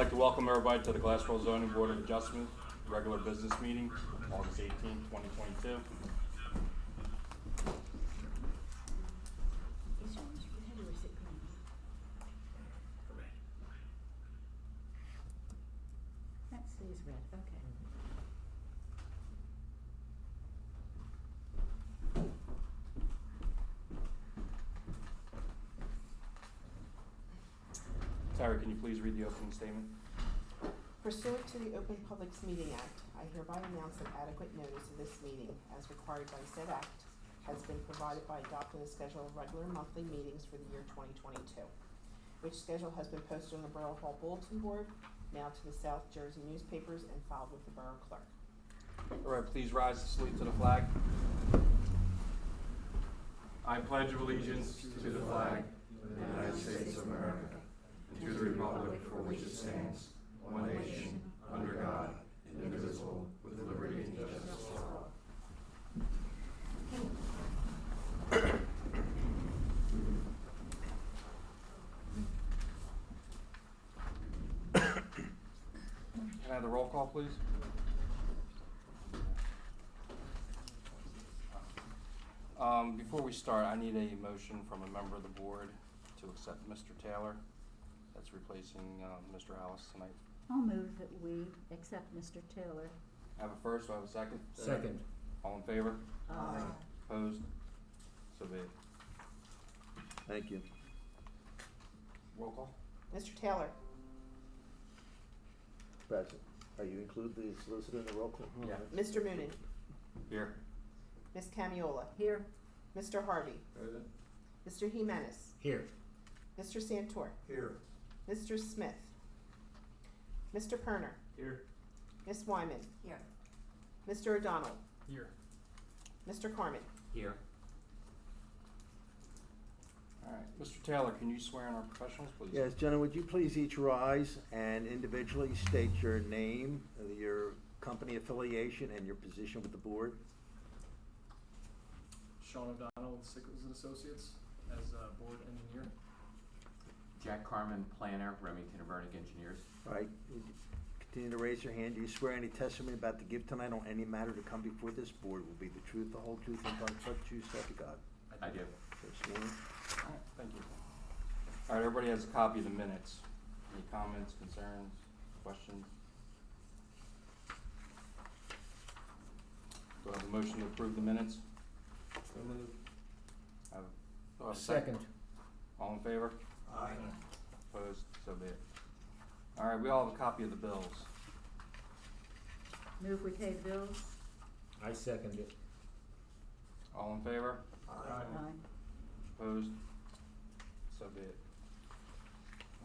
like to welcome everybody to the Glassboro Zoning Board of Adjustment, regular business meeting, August 18th, 2022. That stays red, okay. Tara, can you please read the opening statement? Pursuant to the Open Publics Meeting Act, I hereby announce that adequate notice of this meeting, as required by said act, has been provided by adopting the schedule of regular monthly meetings for the year 2022, which schedule has been posted on the Borough Hall Bulletin Board, mailed to the South Jersey newspapers, and filed with the Borough Clerk. All right, please rise to salute to the flag. I pledge allegiance to the flag of the United States of America and to the republic for which it stands, one nation, under God, indivisible, with liberty and justice for all. Can I have the roll call, please? Before we start, I need a motion from a member of the board to accept Mr. Taylor. That's replacing Mr. Alice tonight. I'll move that we accept Mr. Taylor. I have a first, do I have a second? Second. All in favor? Aye. Opposed? So be it. Thank you. Roll call? Mr. Taylor, Present. You include the solicitor in the roll call? Yeah. Mr. Moonen, Here. Ms. Camiola, Here. Mr. Harvey, Present. Mr. Jimenez, Here. Mr. Santor, Here. Mr. Smith, Mr. Perner, Here. Ms. Wyman, Here. Mr. O'Donnell, Here. Mr. Carmen. Here. All right. Mr. Taylor, can you swear in our professionals, please? Yes, gentlemen, would you please each rise and individually state your name, your company affiliation, and your position with the board? Sean O'Donnell with Sickles and Associates as board engineer. Jack Carmen, planner, Remington and Vernick Engineers. All right, would you continue to raise your hand. Do you swear any testimony about to give tonight on any matter to come before this board will be the truth, the whole truth, and nothing but the truth, so help you God? I do. So sworn. All right, thank you. All right, everybody has a copy of the minutes. Any comments, concerns, questions? Do I have a motion to approve the minutes? So moved. Do I have a second? All in favor? Aye. Opposed? So be it. All right, we all have a copy of the bills. Move we pay the bills. I second it. All in favor? Aye. Opposed? So be it.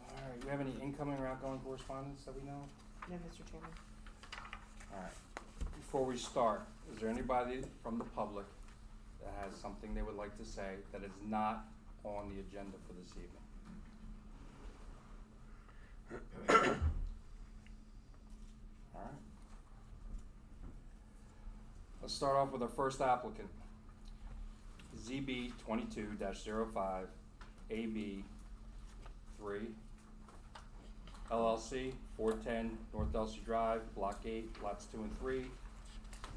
All right, do we have any incoming or outgoing correspondence that we know of? No, Mr. Chairman. All right. Before we start, is there anybody from the public that has something they would like to say that is not on the agenda for this evening? All right. Let's start off with our first applicant. ZB 22-05 AB 3 LLC, 410 North Elsie Drive, Block 8, Lots 2 and 3.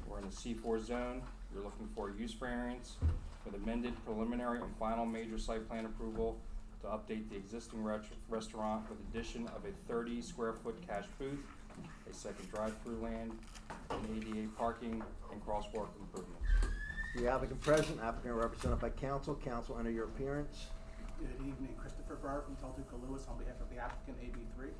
We're in the C4 zone. You're looking for a use variance with amended preliminary and final major site plan approval to update the existing restaurant with addition of a 30 square foot cash booth, a second drive-through land, and ADA parking and crosswalk improvements. The applicant present, applicant represented by counsel. Counsel, enter your appearance. Good evening, Christopher Burr from Tultuca Lewis on behalf of the applicant AB3.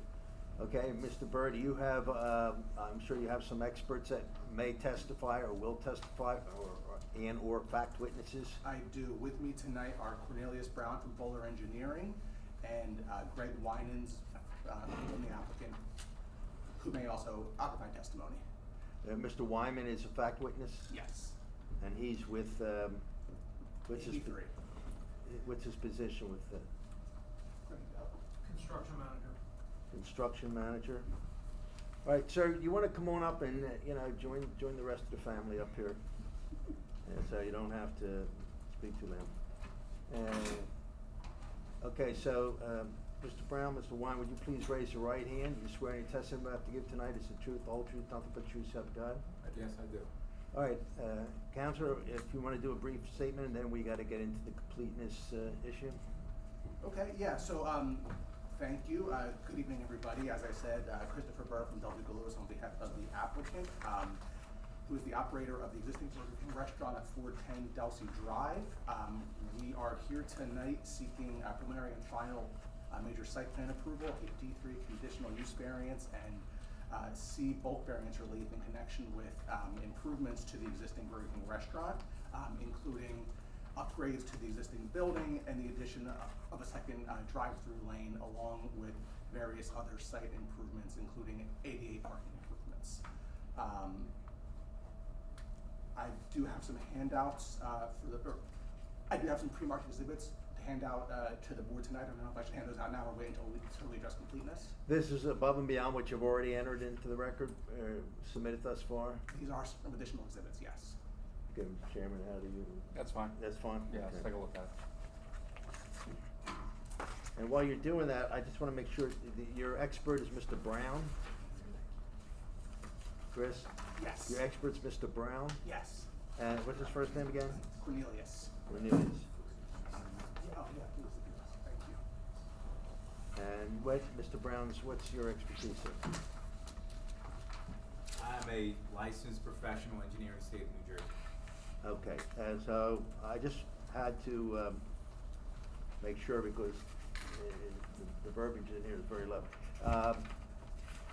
Okay, Mr. Bird, you have, I'm sure you have some experts that may testify or will testify or fact witnesses. I do. With me tonight are Cornelius Brown from Bowler Engineering and Greg Winans from the applicant, who may also occupy testimony. Mr. Wyman is a fact witness? Yes. And he's with, what's his, AB3. what's his position with the Construction manager. construction manager? All right, sir, you want to come on up and, join the rest of the family up here? And so you don't have to speak to them. Okay, so, Mr. Brown, Mr. Wine, would you please raise your right hand? Do you swear any testimony you have to give tonight is the truth, the whole truth, nothing but the truth, so help you God? Yes, I do. All right, Counselor, if you want to do a brief statement, and then we got to get into the completeness issue. Okay, yeah, so, thank you. Good evening, everybody. As I said, Christopher Burr from W. Lewis on behalf of the applicant, who is the operator of the existing Burger King restaurant at 410 Delsey Drive. We are here tonight seeking preliminary and final major site plan approval, a D3 conditional use variance, and C bulk variance relief in connection with improvements to the existing Burger King restaurant, including upgrades to the existing building and the addition of a second drive-through lane, along with various other site improvements, including ADA parking improvements. I do have some handouts I do have some pre-marked exhibits to hand out to the board tonight. I don't know if I should hand those out now or wait until we address completeness. This is above and beyond what you've already entered into the record, submitted thus far? These are some additional exhibits, yes. Okay, Mr. Chairman, how do you? That's fine. That's fine? Yeah, let's Okay. take a look at it. And while you're doing that, I just want to make sure, your expert is Mr. Brown? Chris? Yes. Your expert's Mr. Brown? Yes. And what's his first name again? Cornelius. Cornelius. Oh, yeah, please. Thank you. And Mr. Brown's, what's your expertise, sir? I'm a licensed professional engineer in the state of New Jersey. Okay, and so I just had to make sure because the verbiage in here is very low.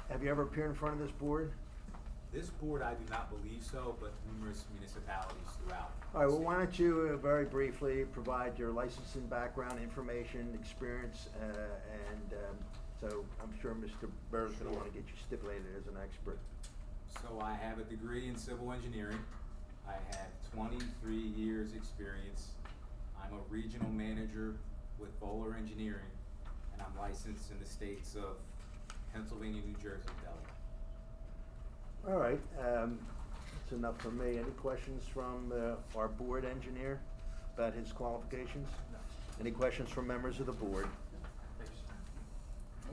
Have you ever appeared in front of this board? This board, I do not believe so, but numerous municipalities throughout. All right, well, why don't you very briefly provide your licensing background, information, experience, and so I'm sure Mr. Burr's going to want to get you stipulated as an expert. So I have a degree in civil engineering. I have 23 years experience. I'm a regional manager with Bowler Engineering, and I'm licensed in the states of Pennsylvania, New Jersey, and Delaware. All right, that's enough for me. Any questions from our board engineer about his qualifications? No. Any questions from members of the board?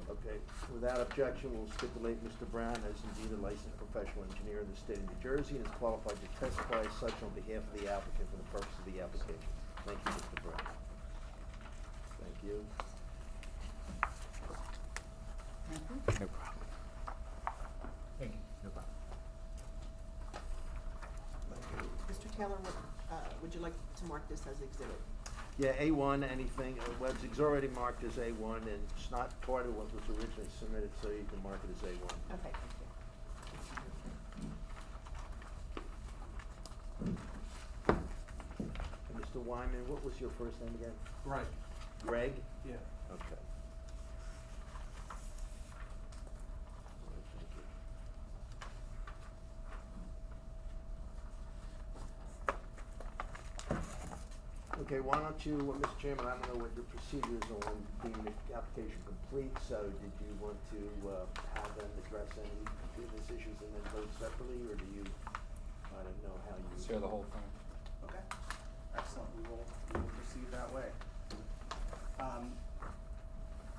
Okay, without objection, we'll stipulate Mr. Brown as indeed a licensed professional engineer in the state of New Jersey and is qualified to testify as such on behalf of the applicant for the purpose of the application. Thank you, Mr. Brown. Thank you. Thank you. No problem. Thank you. No problem. Mr. Taylor, would you like to mark this as exhibit? Yeah, A1, anything, well, it's already marked as A1 and it's not part of what was originally submitted, so you can mark it as A1. Okay, thank you. And Mr. Wyman, what was your first name again? Right. Greg? Yeah. Okay. All right, thank you. Okay, why don't you, Mr. Chairman, I don't know what your procedure is on deeming the application complete, so did you want to have them address any business issues and then vote separately, or do you, I don't know how you. Share the whole thing. Okay, excellent. We will proceed that way.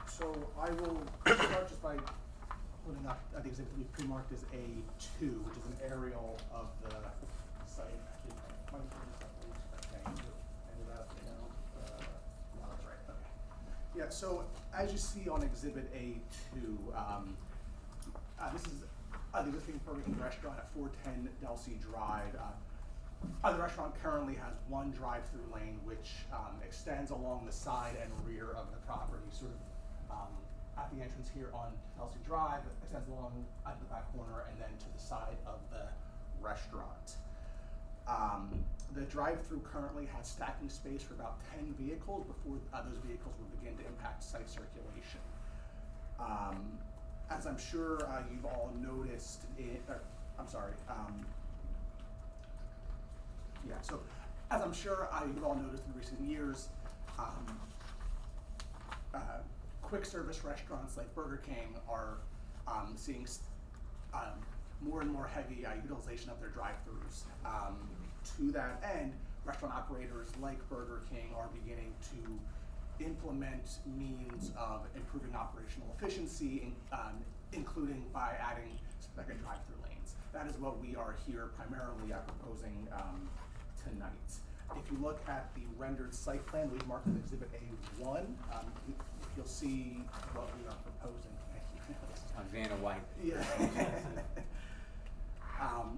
So I will start just by putting up the exhibit we pre-marked as A2, which is an aerial of the site. Actually, might have been separately, okay, ended up, no, that's right, okay. Yeah, so as you see on exhibit A2, this is the existing Burger King restaurant at 410 Delsey Drive. The restaurant currently has one drive-through lane which extends along the side and rear of the property, sort of at the entrance here on Delsey Drive, it extends along at the back corner and then to the side of the restaurant. The drive-through currently has stacking space for about 10 vehicles before those vehicles will begin to impact site circulation. As I'm sure you've all noticed, so as I'm sure you've all noticed in recent years, quick service restaurants like Burger King are seeing more and more heavy utilization of their drive-thrus. To that end, restaurant operators like Burger King are beginning to implement means of improving operational efficiency, including by adding second drive-through lanes. That is what we are here primarily proposing tonight. If you look at the rendered site plan, we've marked as Exhibit A1. You'll see what we are proposing. On Vanna White. Yeah.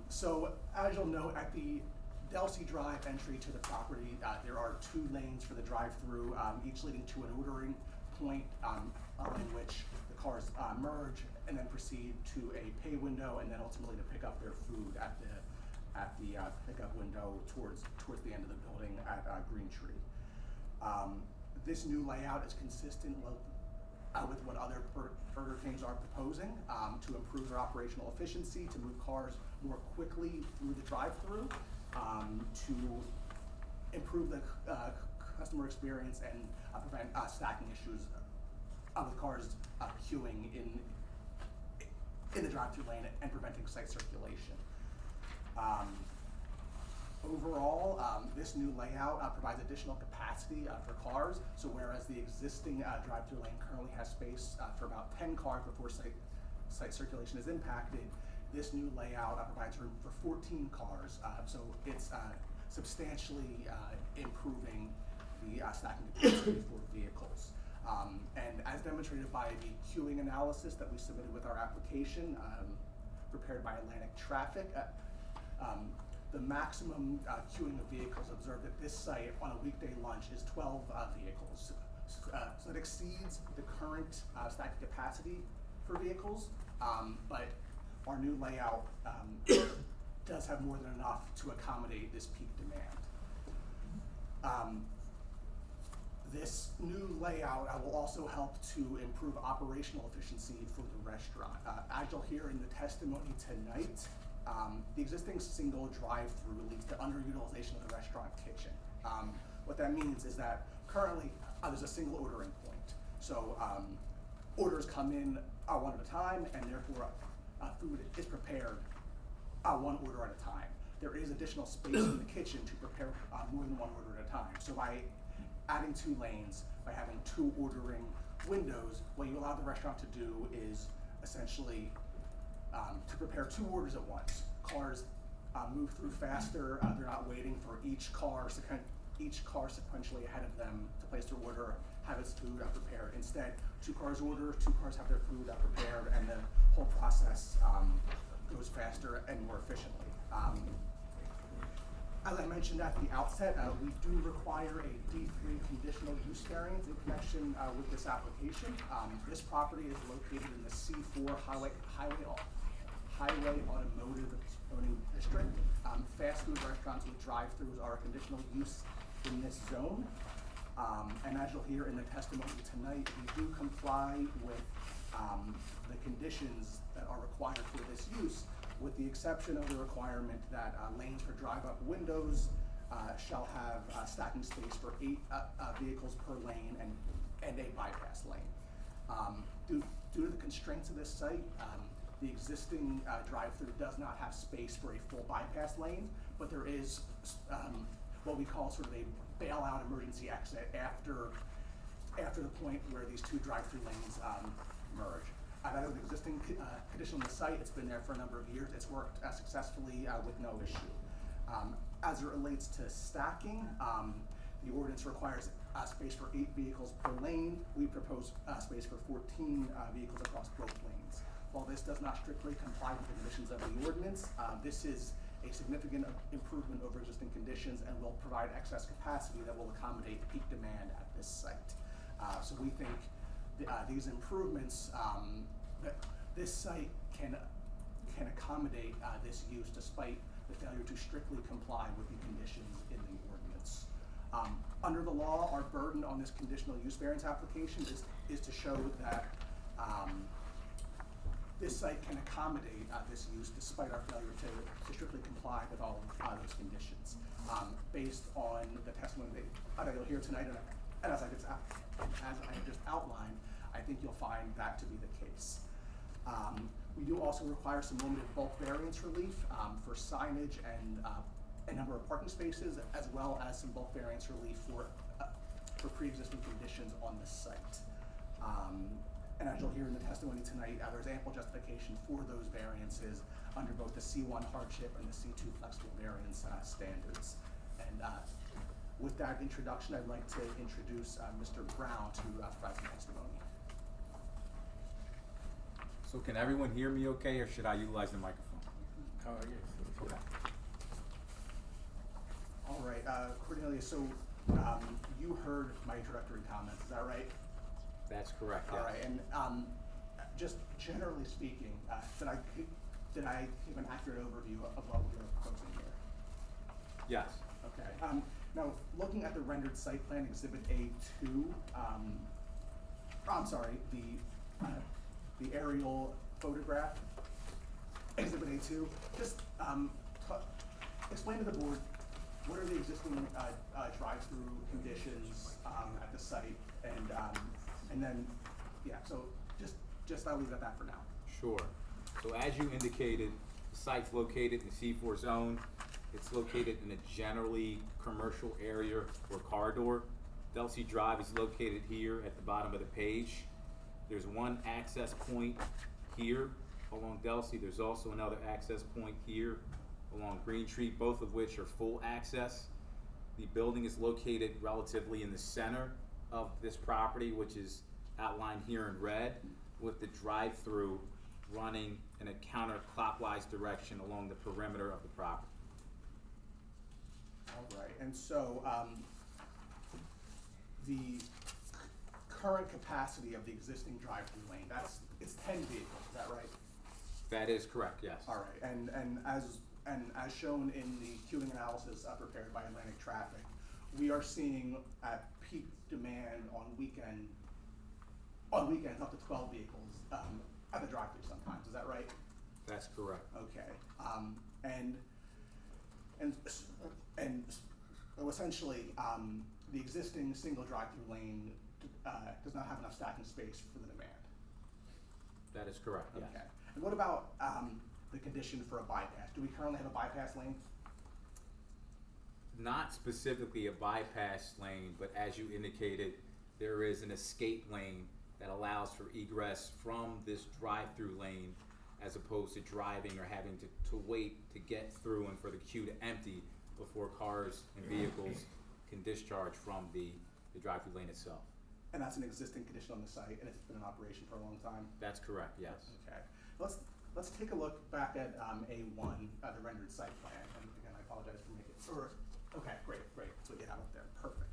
So as you'll note, at the Delsey Drive entry to the property, there are 2 lanes for the drive-through, each leading to an ordering point in which the cars merge and then proceed to a pay window and then ultimately to pick up their food at the pickup window towards the end of the building at Green Tree. This new layout is consistent with what other Burger Kings are proposing to improve their operational efficiency, to move cars more quickly through the drive-through, to improve the customer experience and prevent stacking issues with cars queuing in the drive-through lane and preventing site circulation. Overall, this new layout provides additional capacity for cars. So whereas the existing drive-through lane currently has space for about 10 cars before site circulation is impacted, this new layout provides room for 14 cars. So it's substantially improving the stacking capacity for vehicles. And as demonstrated by the queuing analysis that we submitted with our application, prepared by Atlantic Traffic, the maximum queuing of vehicles observed at this site on a weekday lunch is 12 vehicles. So it exceeds the current stacking capacity for vehicles, but our new layout does have more than enough to accommodate this peak demand. This new layout will also help to improve operational efficiency for the restaurant. As you'll hear in the testimony tonight, the existing single drive-through leads to underutilization of the restaurant kitchen. What that means is that currently there's a single ordering point. So orders come in one at a time, and therefore food is prepared one order at a time. There is additional space in the kitchen to prepare more than one order at a time. So by adding 2 lanes, by having 2 ordering windows, what you allow the restaurant to do is essentially to prepare 2 orders at once. Cars move through faster. They're not waiting for each car sequentially ahead of them to place their order, have its food prepared. Instead, 2 cars order, 2 cars have their food prepared, and the whole process goes faster and more efficiently. As I mentioned at the outset, we do require a D3 conditional use variance in connection with this application. This property is located in the C4 Highway Automotive Zoning District. Fast food restaurants with drive-throughs are a conditional use in this zone. And as you'll hear in the testimony tonight, we do comply with the conditions that are required for this use, with the exception of the requirement that lanes for drive-up windows shall have stacking space for 8 vehicles per lane and a bypass lane. Due to the constraints of this site, the existing drive-through does not have space for a full bypass lane, but there is what we call sort of a bailout emergency exit after the point where these 2 drive-through lanes merge. That is an existing condition on the site. It's been there for a number of years. It's worked successfully with no issue. As it relates to stacking, the ordinance requires space for 8 vehicles per lane. We propose space for 14 vehicles across both lanes. While this does not strictly comply with the conditions of the ordinance, this is a significant improvement over existing conditions and will provide excess capacity that will accommodate peak demand at this site. So we think these improvements, this site can accommodate this use despite the failure to strictly comply with the conditions in the ordinance. Under the law, our burden on this conditional use variance application is to show that this site can accommodate this use despite our failure to strictly comply with all of those conditions. Based on the testimony that you'll hear tonight, and as I just outlined, I think you'll find that to be the case. We do also require some limited bulk variance relief for signage and a number of parking spaces, as well as some bulk variance relief for for pre-existing conditions on the site. And as you'll hear in the testimony tonight, there's ample justification for those variances under both the C1 hardship and the C2 flexible variance standards. And with that introduction, I'd like to introduce Mr. Brown to provide some testimony. So can everyone hear me okay, or should I utilize the microphone? Okay. All right, Cornelia, so you heard my introductory comments, is that right? That's correct, yes. All right, and just generally speaking, did I give an accurate overview of what we're proposing here? Yes. Okay. Now, looking at the rendered site plan, Exhibit A2, I'm sorry, the aerial photograph, Exhibit A2, just explain to the board what are the existing drive-through conditions at the site, and then, yeah, so just I'll leave it at that for now. Sure. So as you indicated, the site's located in the C4 zone. It's located in a generally commercial area or corridor. Delsey Drive is located here at the bottom of the page. There's one access point here along Delsey. There's also another access point here along Green Tree, both of which are full access. The building is located relatively in the center of this property, which is outlined here in red, with the drive-through running in a counterclockwise direction along the perimeter of the property. All right, and so the current capacity of the existing drive-through lane, it's 10 vehicles, is that right? That is correct, yes. All right, and as shown in the queuing analysis prepared by Atlantic Traffic, we are seeing at peak demand on weekends up to 12 vehicles at the drive-through sometimes. Is that right? That's correct. Okay. And so essentially, the existing single drive-through lane does not have enough stacking space for the demand. That is correct, yes. Okay. And what about the condition for a bypass? Do we currently have a bypass lane? Not specifically a bypass lane, but as you indicated, there is an escape lane that allows for egress from this drive-through lane, as opposed to driving or having to wait to get through and for the queue to empty before cars and vehicles can discharge from the drive-through lane itself. And that's an existing condition on the site, and it's been in operation for a long time? That's correct, yes. Okay. Let's take a look back at A1, the rendered site plan. And again, I apologize for making it. Okay, great. That's what you have up there. Perfect.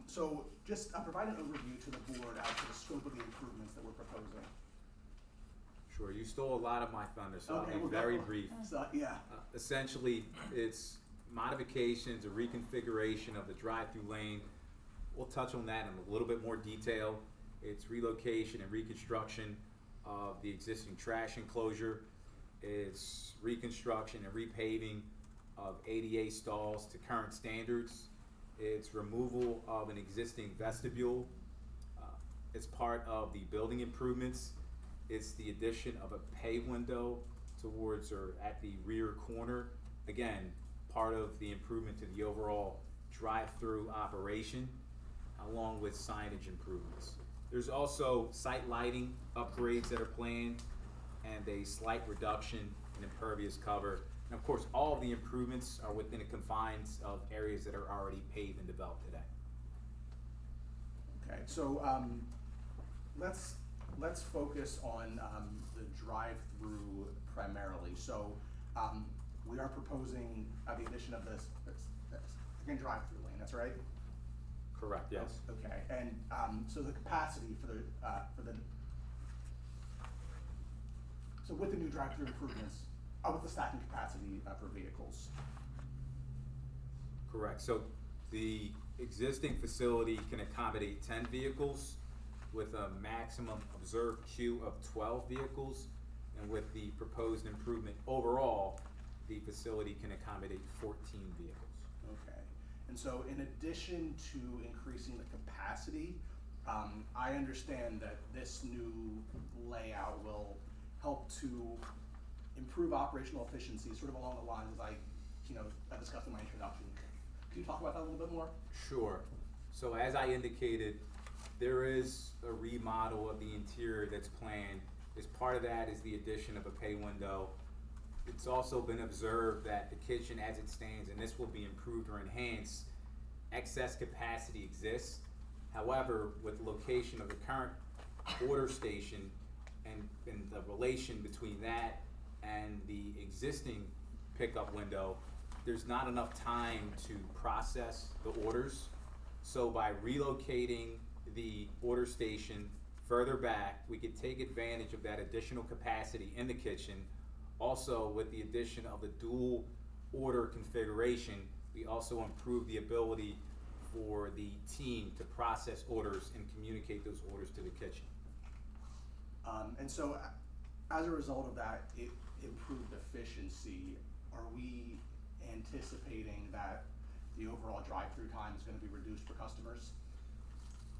So just provide an overview to the board as to the scope of the improvements that we're proposing. Sure, you stole a lot of my thunder, so Okay, I'll we'll be very go. brief. So, yeah. Essentially, it's modifications, a reconfiguration of the drive-through lane. We'll touch on that in a little bit more detail. It's relocation and reconstruction of the existing trash enclosure. It's reconstruction and repaving of ADA stalls to current standards. It's removal of an existing vestibule. It's part of the building improvements. It's the addition of a pay window towards or at the rear corner. Again, part of the improvement to the overall drive-through operation, along with signage improvements. There's also site lighting upgrades that are planned and a slight reduction in impervious cover. And of course, all of the improvements are within the confines of areas that are already paved and developed today. Okay, so let's focus on the drive-through primarily. So we are proposing the addition of this again, drive-through lane. That's right. Correct. Yes. Okay, and so the capacity for the so with the new drive-through improvements, what's the stacking capacity for vehicles? Correct. So the existing facility can accommodate 10 vehicles with a maximum observed queue of 12 vehicles. And with the proposed improvement overall, the facility can accommodate 14 vehicles. Okay, and so in addition to increasing the capacity, I understand that this new layout will help to improve operational efficiency, sort of along the lines as I discussed in my introduction. Can you talk about that a little bit more? Sure. So as I indicated, there is a remodel of the interior that's planned. As part of that is the addition of a pay window. It's also been observed that the kitchen as it stands, and this will be improved or enhanced, excess capacity exists. However, with the location of the current order station and the relation between that and the existing pickup window, there's not enough time to process the orders. So by relocating the order station further back, we could take advantage of that additional capacity in the kitchen. Also, with the addition of the dual order configuration, we also improve the ability for the team to process orders and communicate those orders to the kitchen. And so, as a result of that improved efficiency, are we anticipating that the overall drive-through time is going to be reduced for customers?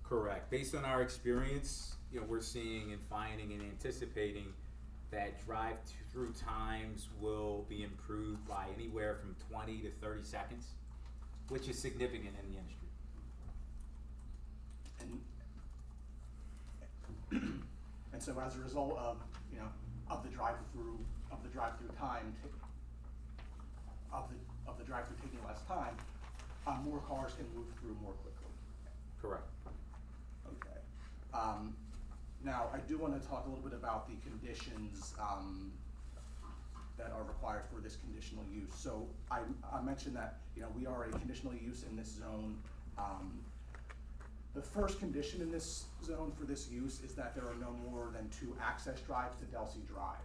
Correct. Based on our experience, we're seeing and finding and anticipating that drive-through times will be improved by anywhere from 20 to 30 seconds, which is significant in the industry. And so, as a result of the drive-through time, of the drive-through taking less time, more cars can move through more quickly. Correct. Okay. Now, I do want to talk a little bit about the conditions that are required for this conditional use. So I mentioned that we are a conditional use in this zone. The first condition in this zone for this use is that there are no more than 2 access drives to Delsey Drive.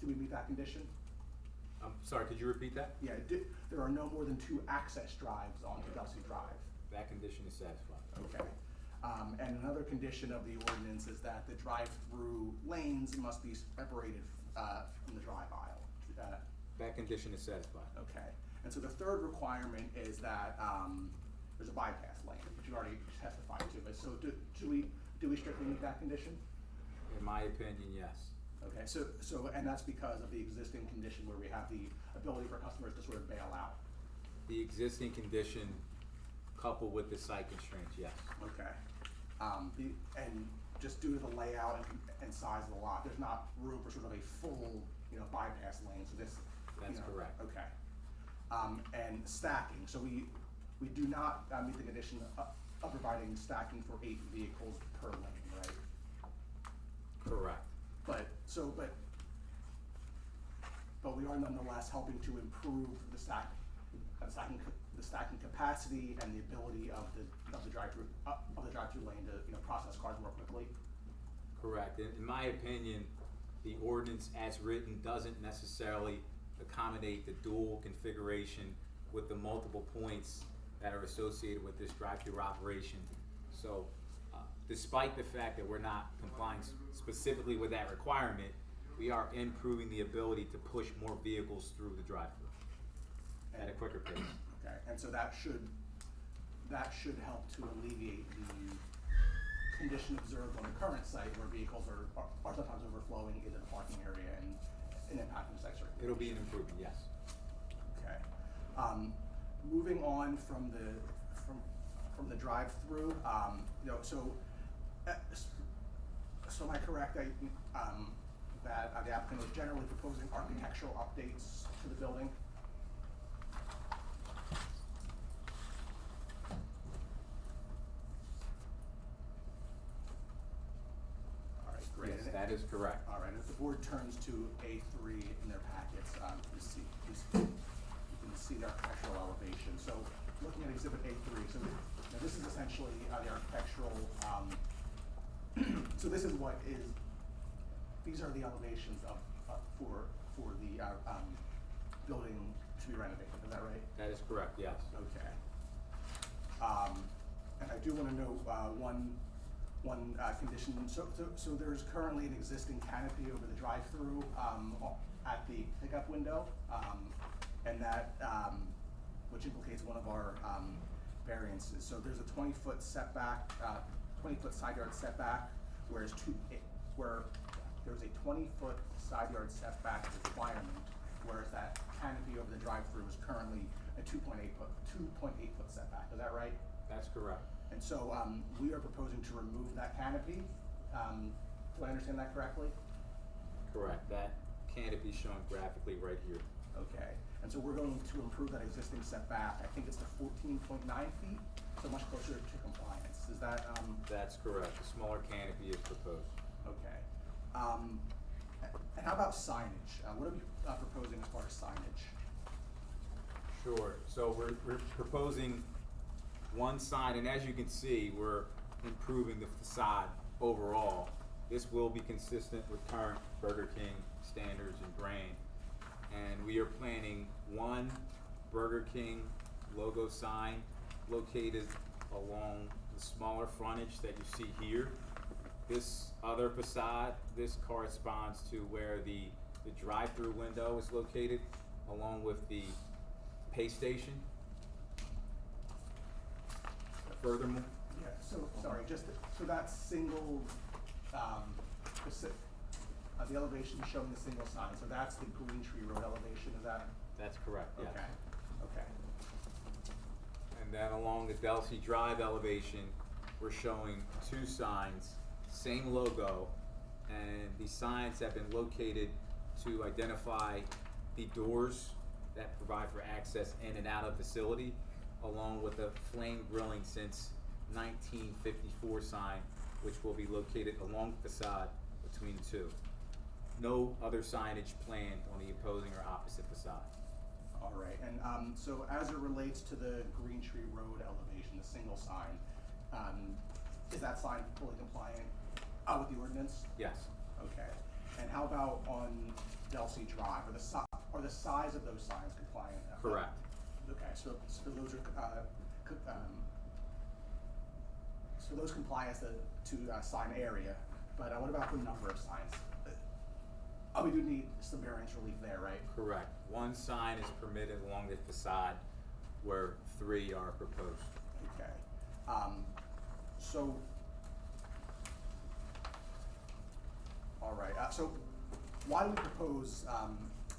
Do we meet that condition? I'm sorry, could you repeat that? Yeah, there are no more than 2 access drives onto Delsey Drive. That condition is satisfied. Okay. And another condition of the ordinance is that the drive-through lanes must be separated from the drive aisle. That condition is satisfied. Okay. And so the third requirement is that there's a bypass lane, which you already testified to. But so do we strictly meet that condition? In my opinion, yes. Okay. So and that's because of the existing condition where we have the ability for customers to sort of bail out. The existing condition coupled with the site constraints, yes. Okay. And just due to the layout and size of the lot, there's not room for sort of a full, bypass lane. So this. That's correct. Okay. And stacking. So we do not meet the condition of providing stacking for 8 vehicles per lane, right? Correct. But we are nonetheless helping to improve the stacking capacity and the ability of the drive-through lane to process cars more quickly. Correct. In my opinion, the ordinance as written doesn't necessarily accommodate the dual configuration with the multiple points that are associated with this drive-through operation. So despite the fact that we're not complying specifically with that requirement, we are improving the ability to push more vehicles through the drive-through at a quicker pace. Okay, and so that should help to alleviate the condition observed on the current site where vehicles are sometimes overflowing into the parking area and impacting site circulation. It'll be an improvement, yes. Okay. Moving on from the drive-through, so am I correct that the applicant is generally proposing architectural updates to the building? All right, great. Yes, that is correct. All right, if the board turns to A3 in their packets, you can see the architectural elevation. So looking at exhibit A3, so this is essentially the architectural, so this is these are the elevations for the building to be renovated, is that right? That is correct, yes. Okay. And I do want to note one condition. So there's currently an existing canopy over the drive-through at the pickup window, and that which implicates one of our variances. So there's a 20-foot setback, 20-foot side yard setback, where there's a 20-foot side yard setback requirement, whereas that canopy over the drive-through is currently a 2.8 foot setback, is that right? That's correct. And so, we are proposing to remove that canopy, do I understand that correctly? Correct. That canopy shown graphically right here. Okay, and so we're going to improve that existing setback, I think it's to 14.9 feet, so much closer to compliance, is that, That's correct. The smaller canopy is proposed. okay. And how about signage? What are we proposing as far as signage? Sure. So we're proposing one sign, and as you can see, we're improving the facade overall. This will be consistent with current Burger King standards and brand. And we are planning one Burger King logo sign located along the smaller frontage that you see here. This other facade, this corresponds to where the drive-through window is located, along with the pay station. Furthermore, Yeah, so, sorry, so that single, the elevation showing the single sign, so that's the Green Tree Road elevation, is that? that's correct, yes. Okay, okay, And then along the Delsey Drive elevation, we're showing two signs, same logo, and these signs have been located to identify the doors that provide for access in and out of the facility, along with a flame grilling since 1954 sign, which will be located along the facade between the two. No other signage planned on the opposing or opposite facade. all right, and, so as it relates to the Green Tree Road elevation, the single sign, is that sign fully compliant, with the ordinance? Yes, Okay, and how about on Delsey Drive, are the size of those signs compliant? correct. Okay, so those are, so those comply as to sign area, but what about the number of signs? We do need some variance relief there, right? Correct. One sign is permitted along the facade where three are proposed. Okay, so, all right, so why do we propose,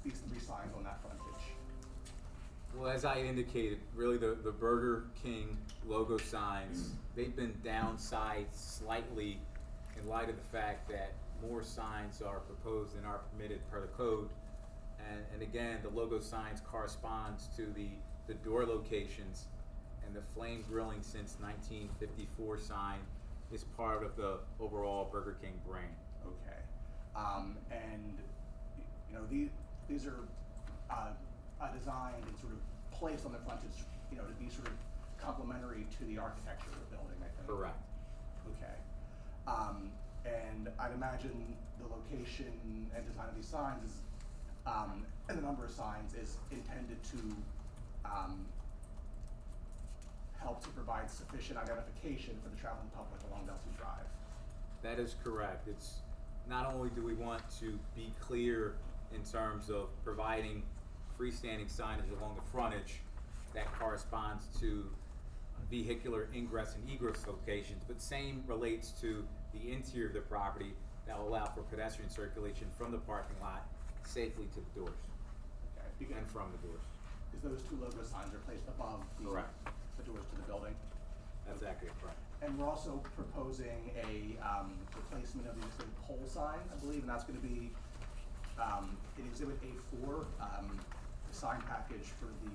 these three signs on that frontage? Well, as I indicated, really the Burger King logo signs, they've been downsized slightly in light of the fact that more signs are proposed than are permitted per the code. And again, the logo signs corresponds to the door locations, and the flame grilling since 1954 sign is part of the overall Burger King brand. Okay, and, you know, these are, designed and sort of placed on the frontage, you know, to be sort of complementary to the architecture of the building, I think. Correct. Okay, and I'd imagine the location and design of these signs is, and the number of signs is intended to, help to provide sufficient identification for the traveling public along Delsey Drive. That is correct. It's not only do we want to be clear in terms of providing freestanding signage along the frontage that corresponds to vehicular ingress and egress locations, but same relates to the interior of the property that will allow for pedestrian circulation from the parking lot safely to the doors Okay, and from the doors. because those two logo signs are placed above Correct. the doors to the building. That's accurate, correct. And we're also proposing a, replacement of the existing pole sign, I believe, and that's gonna be, in Exhibit A4, the sign package for the,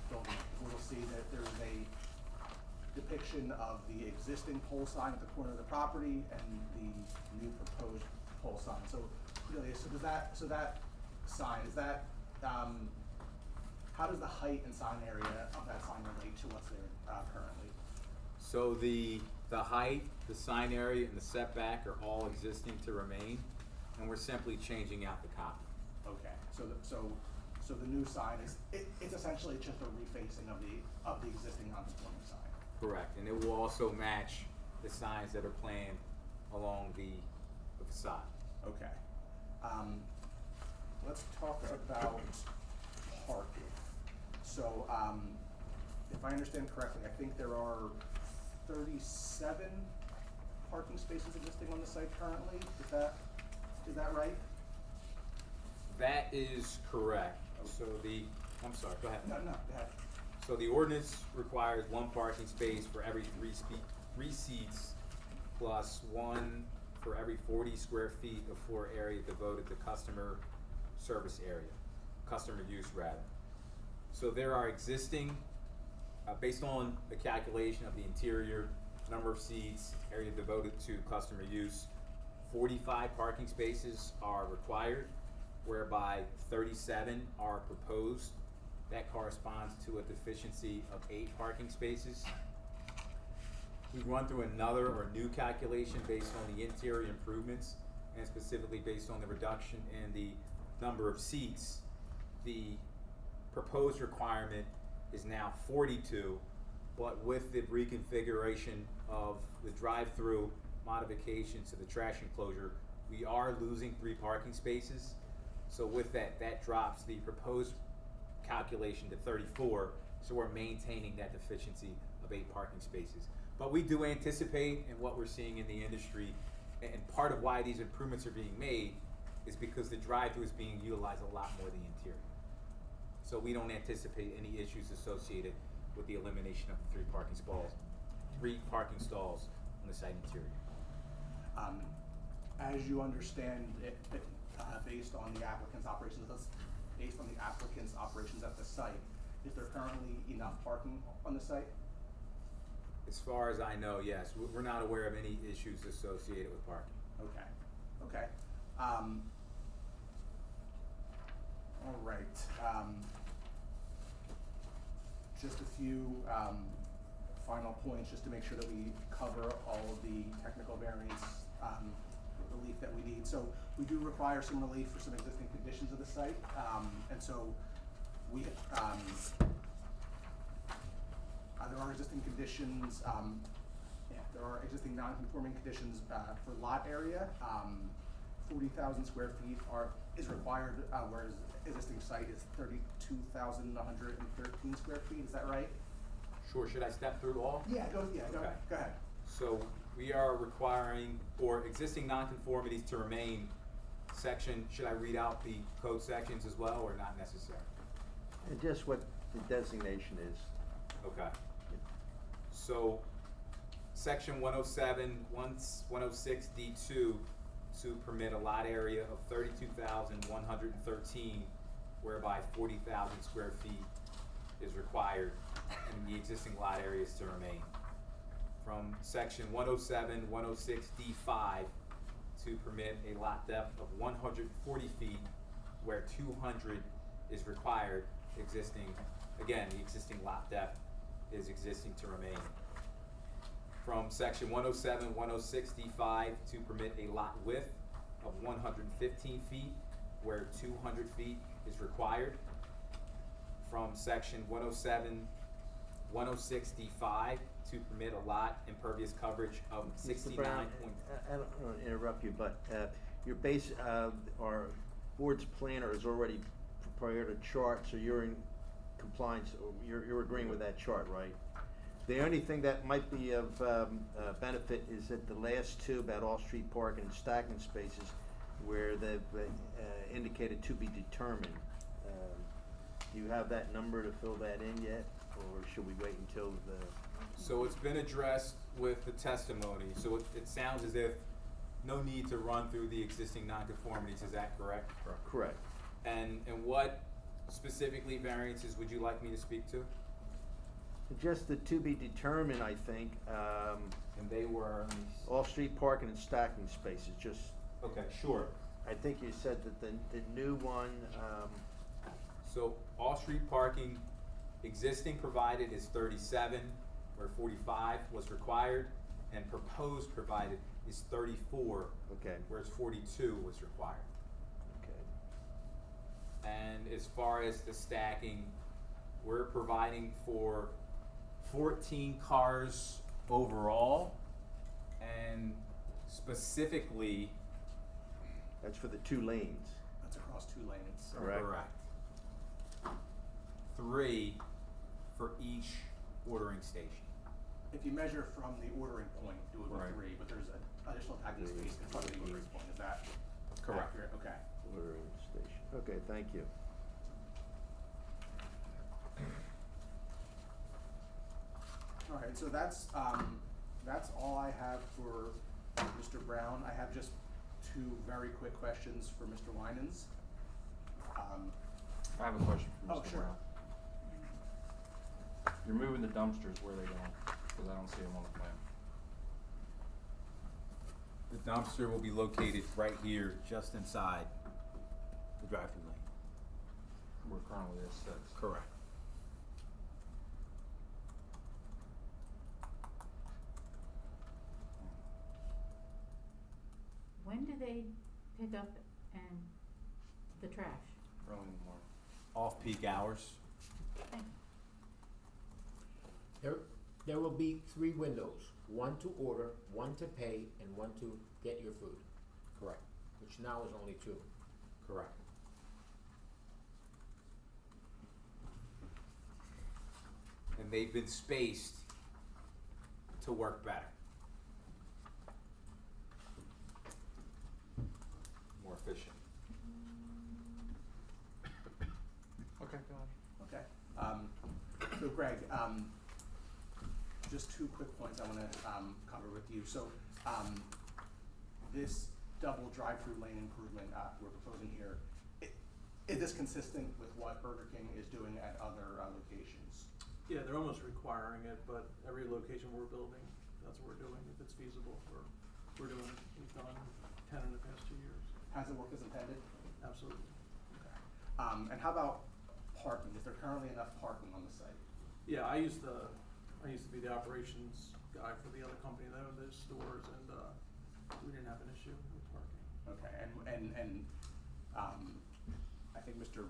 building. We'll see that there's a depiction of the existing pole sign at the corner of the property and the new proposed pole sign. So, Cornelia, so that sign, is that, how does the height and sign area of that sign relate to what's there, currently? So the height, the sign area, and the setback are all existing to remain, and we're simply changing out the copy. Okay, so the new sign is, it's essentially just a refacing of the existing non-conforming sign. Correct, and it will also match the signs that are planned along the facade. Okay. Let's talk about parking. So, if I understand correctly, I think there are 37 parking spaces existing on the site currently. Is that right? That is correct. So I'm sorry, go ahead. No, go ahead. So the ordinance requires one parking space for every three seats, plus one for every 40 square feet of floor area devoted to customer service area, customer use rather. So there are existing, based on the calculation of the interior, number of seats, area devoted to customer use, 45 parking spaces are required, whereby 37 are proposed. That corresponds to a deficiency of 8 parking spaces. We've run through another or new calculation based on the interior improvements and specifically based on the reduction in the number of seats. The proposed requirement is now 42, but with the reconfiguration of the drive-through modification to the trash enclosure, we are losing 3 parking spaces. So with that, that drops the proposed calculation to 34, so we're maintaining that deficiency of 8 parking spaces. But we do anticipate, and what we're seeing in the industry, and part of why these improvements are being made is because the drive-through is being utilized a lot more than the interior. So we don't anticipate any issues associated with the elimination of the 3 parking stalls on the site interior. As you understand it, based on the applicant's operations at the site, is there currently enough parking on the site? As far as I know, yes. We're not aware of any issues associated with parking. Okay. All right. Just a few final points, just to make sure that we cover all of the technical variance relief that we need. So we do require some relief for some existing conditions of the site, and so we there are existing conditions. There are existing non-conforming conditions for lot area. 40,000 square feet is required, whereas existing site is 32,113 square feet. Is that right? Sure. Should I step through all? Yeah. Go Okay. ahead. So we are requiring for existing nonconformities to remain. Should I read out the code sections as well, or not necessary? And just what the designation is. Okay. So section 106 D2 to permit a lot area of 32,113, whereby 40,000 square feet is required, and the existing lot areas to remain. From section 106 D5 to permit a lot depth of 140 feet, where 200 is required, the existing lot depth is existing to remain. From section 106 D5 to permit a lot width of 115 feet, where 200 feet is required. From section 106 D5 to permit a lot impervious coverage of Mr. 69. Brown, I don't want to interrupt you, but our board's planner has already prepared a chart, so you're in compliance, or you're agreeing with that chart, right? The only thing that might be of benefit is that the last two about off-street parking and stacking spaces, where they've indicated to be determined. Do you have that number to fill that in yet, or should we wait until the? So it's been addressed with the testimony, so it sounds as if no need to run through the existing nonconformities, is that correct? Correct. And what specifically variances would you like me to speak to? Just the to be determined, I think, And they were, off-street parking and stacking spaces, just, okay, sure. I think you said that the new one, So off-street parking, existing provided is 37, where 45 was required, and proposed provided is 34, okay, whereas 42 was required. okay. And as far as the stacking, we're providing for 14 cars overall, and specifically, That's for the 2 lanes. That's across 2 lanes. Correct. 3 for each ordering station. If you measure from the ordering point, do it with Right. 3, but there's an additional packing space in front of the ordering point. Is that Correct. accurate? Okay. Ordering station. Okay, thank you. Alright, so that's all I have for Mr. Brown. I have just two very quick questions for Mr. Winans. I have a question for Oh, Mr. sure. Brown. You're moving the dumpsters, where are they going? Cause I don't see them on the plan. The dumpster will be located right here, just inside the drive-through lane. Where currently it sits. Correct. When do they pick up and the trash? Early in the morning. Off-peak hours. Thank you. There will be 3 windows, one to order, one to pay, and one to get your food, Correct. which now is only 2. Correct. And they've been spaced to work better. More efficient. Okay, go ahead. Okay, so Greg, just 2 quick points I wanna, cover with you. So, this double drive-through lane improvement, we're proposing here, is this consistent with what Burger King is doing at other, locations? Yeah, they're almost requiring it, but every location we're building, that's what we're doing, if it's feasible, we're doing it. We've done 10 in the past 2 years, Has it worked as intended? absolutely. Okay. And how about parking? Is there currently enough parking on the site? Yeah, I used to be the operations guy for the other company that owned those stores, and, we didn't have an issue with parking. Okay, and I think Mr.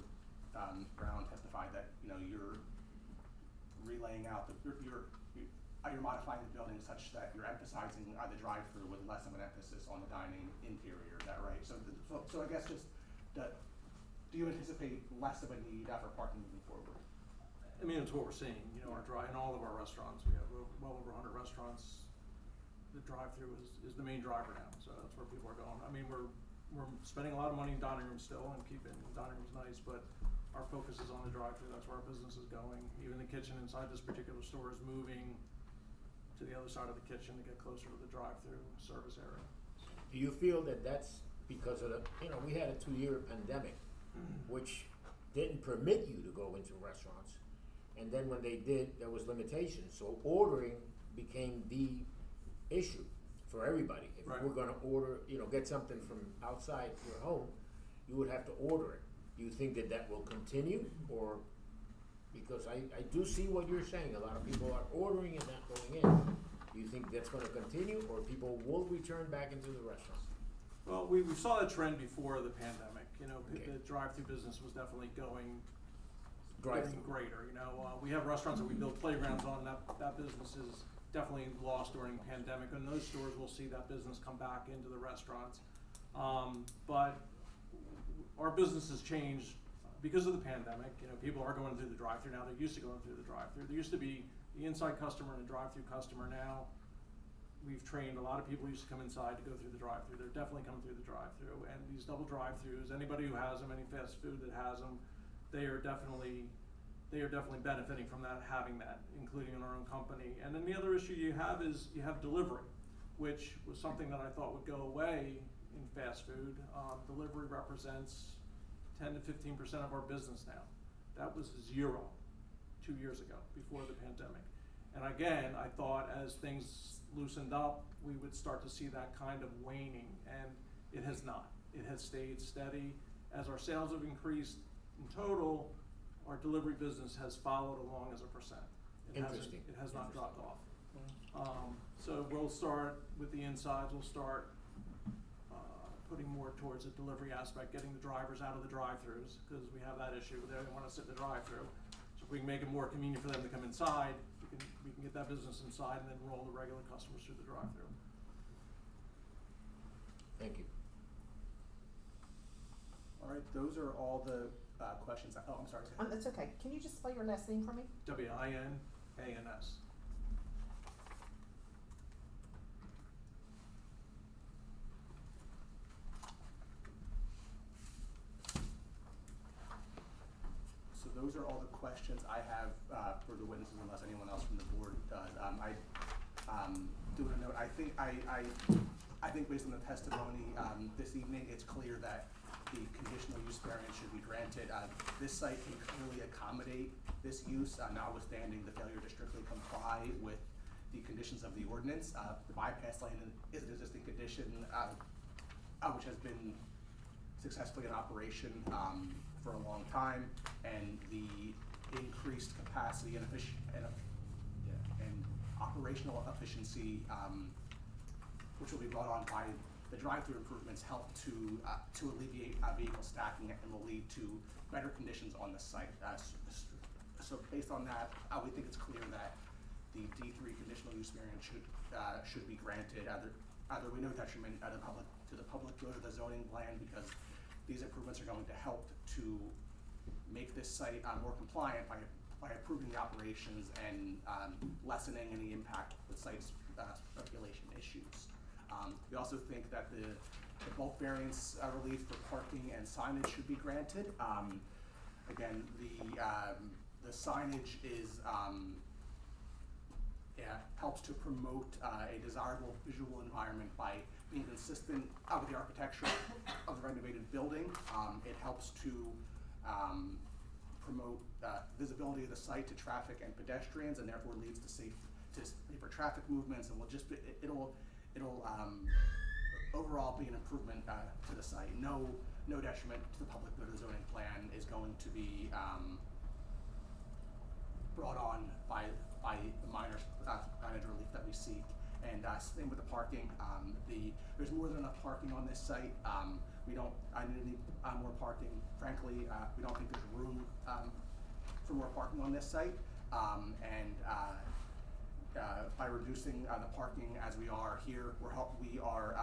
Brown testified that, you know, you're relaying out you're modifying the building such that you're emphasizing the drive-through with less of an emphasis on the dining interior, is that right? So I guess just, do you anticipate less of a need for parking moving forward? I mean, it's what we're seeing, you know, in all of our restaurants, we have well over 100 restaurants. The drive-through is the main driver now, so that's where people are going. I mean, we're spending a lot of money in dining rooms still and keeping dining rooms nice, but our focus is on the drive-through, that's where our business is going. Even the kitchen inside this particular store is moving to the other side of the kitchen to get closer to the drive-through service area. Do you feel that that's because of the, we had a 2-year pandemic, which didn't permit you to go into restaurants, and then when they did, there was limitations, so ordering became the issue for everybody. If Right. you were gonna order, get something from outside your home, you would have to order it. Do you think that will continue, or, because I do see what you're saying, a lot of people are ordering and not going in. Do you think that's gonna continue, or people will return back into the restaurant? Well, we saw that trend before the pandemic, Okay. the drive-through business was definitely getting Drive-through. greater, we have restaurants that we build playgrounds on, that business is definitely lost during the pandemic, and those stores will see that business come back into the restaurants. But our business has changed because of the pandemic, people are going through the drive-through now, they're used to going through the drive-through. There used to be the inside customer and the drive-through customer. Now, we've trained a lot of people who used to come inside to go through the drive-through. They're definitely coming through the drive-through, and these double drive-throughs, anybody who has them, any fast food that has them, they are definitely benefiting from that, having that, including in our own company. And then the other issue you have is you have delivery, which was something that I thought would go away in fast food. Delivery represents 10 to 15% of our business now. That was 0 2 years ago, before the pandemic. And again, I thought as things loosened up, we would start to see that kind of waning, and it has not. It has stayed steady. As our sales have increased in total, our delivery business has followed along as a percent. Interesting. It has not dropped off. So we'll start with the insides, we'll start putting more towards the delivery aspect, getting the drivers out of the drive-throughs, because we have that issue, they don't wanna sit in the drive-through. So if we can make it more convenient for them to come inside, we can get that business inside and then roll the regular customers through the drive-through. Thank you. All right, those are all the, questions. Oh, I'm sorry. That's okay. Can you just spell your last name for me? WINANS. So those are all the questions I have, for the witnesses, unless anyone else from the board does. Doing a note, I think based on the testimony, this evening, it's clear that the conditional use variance should be granted. This site can clearly accommodate this use, notwithstanding the failure to strictly comply with the conditions of the ordinance. The bypass lane is an existing condition, which has been successfully in operation for a long time, and the increased capacity and operational efficiency, which will be brought on by the drive-through improvements, help to alleviate vehicle stacking and will lead to better conditions on the site. So based on that, we think it's clear that the D3 conditional use variance should be granted. Either we know detriment to the public good of the zoning plan, because these improvements are going to help to make this site more compliant by improving the operations and lessening any impact with site's regulation issues. We also think that the bulk variance relief for parking and signage should be granted. Again, the signage is helps to promote a desirable visual environment by being consistent with the architecture of the renovated building. It helps to promote visibility of the site to traffic and pedestrians, and therefore leads to safer traffic movements, and it'll overall be an improvement to the site. No detriment to the public good of the zoning plan is going to be brought on by the minor signage relief that we seek. And same with the parking. There's more than enough parking on this site. I need more parking. Frankly, we don't think there's room for more parking on this site. By reducing the parking as we are here, we are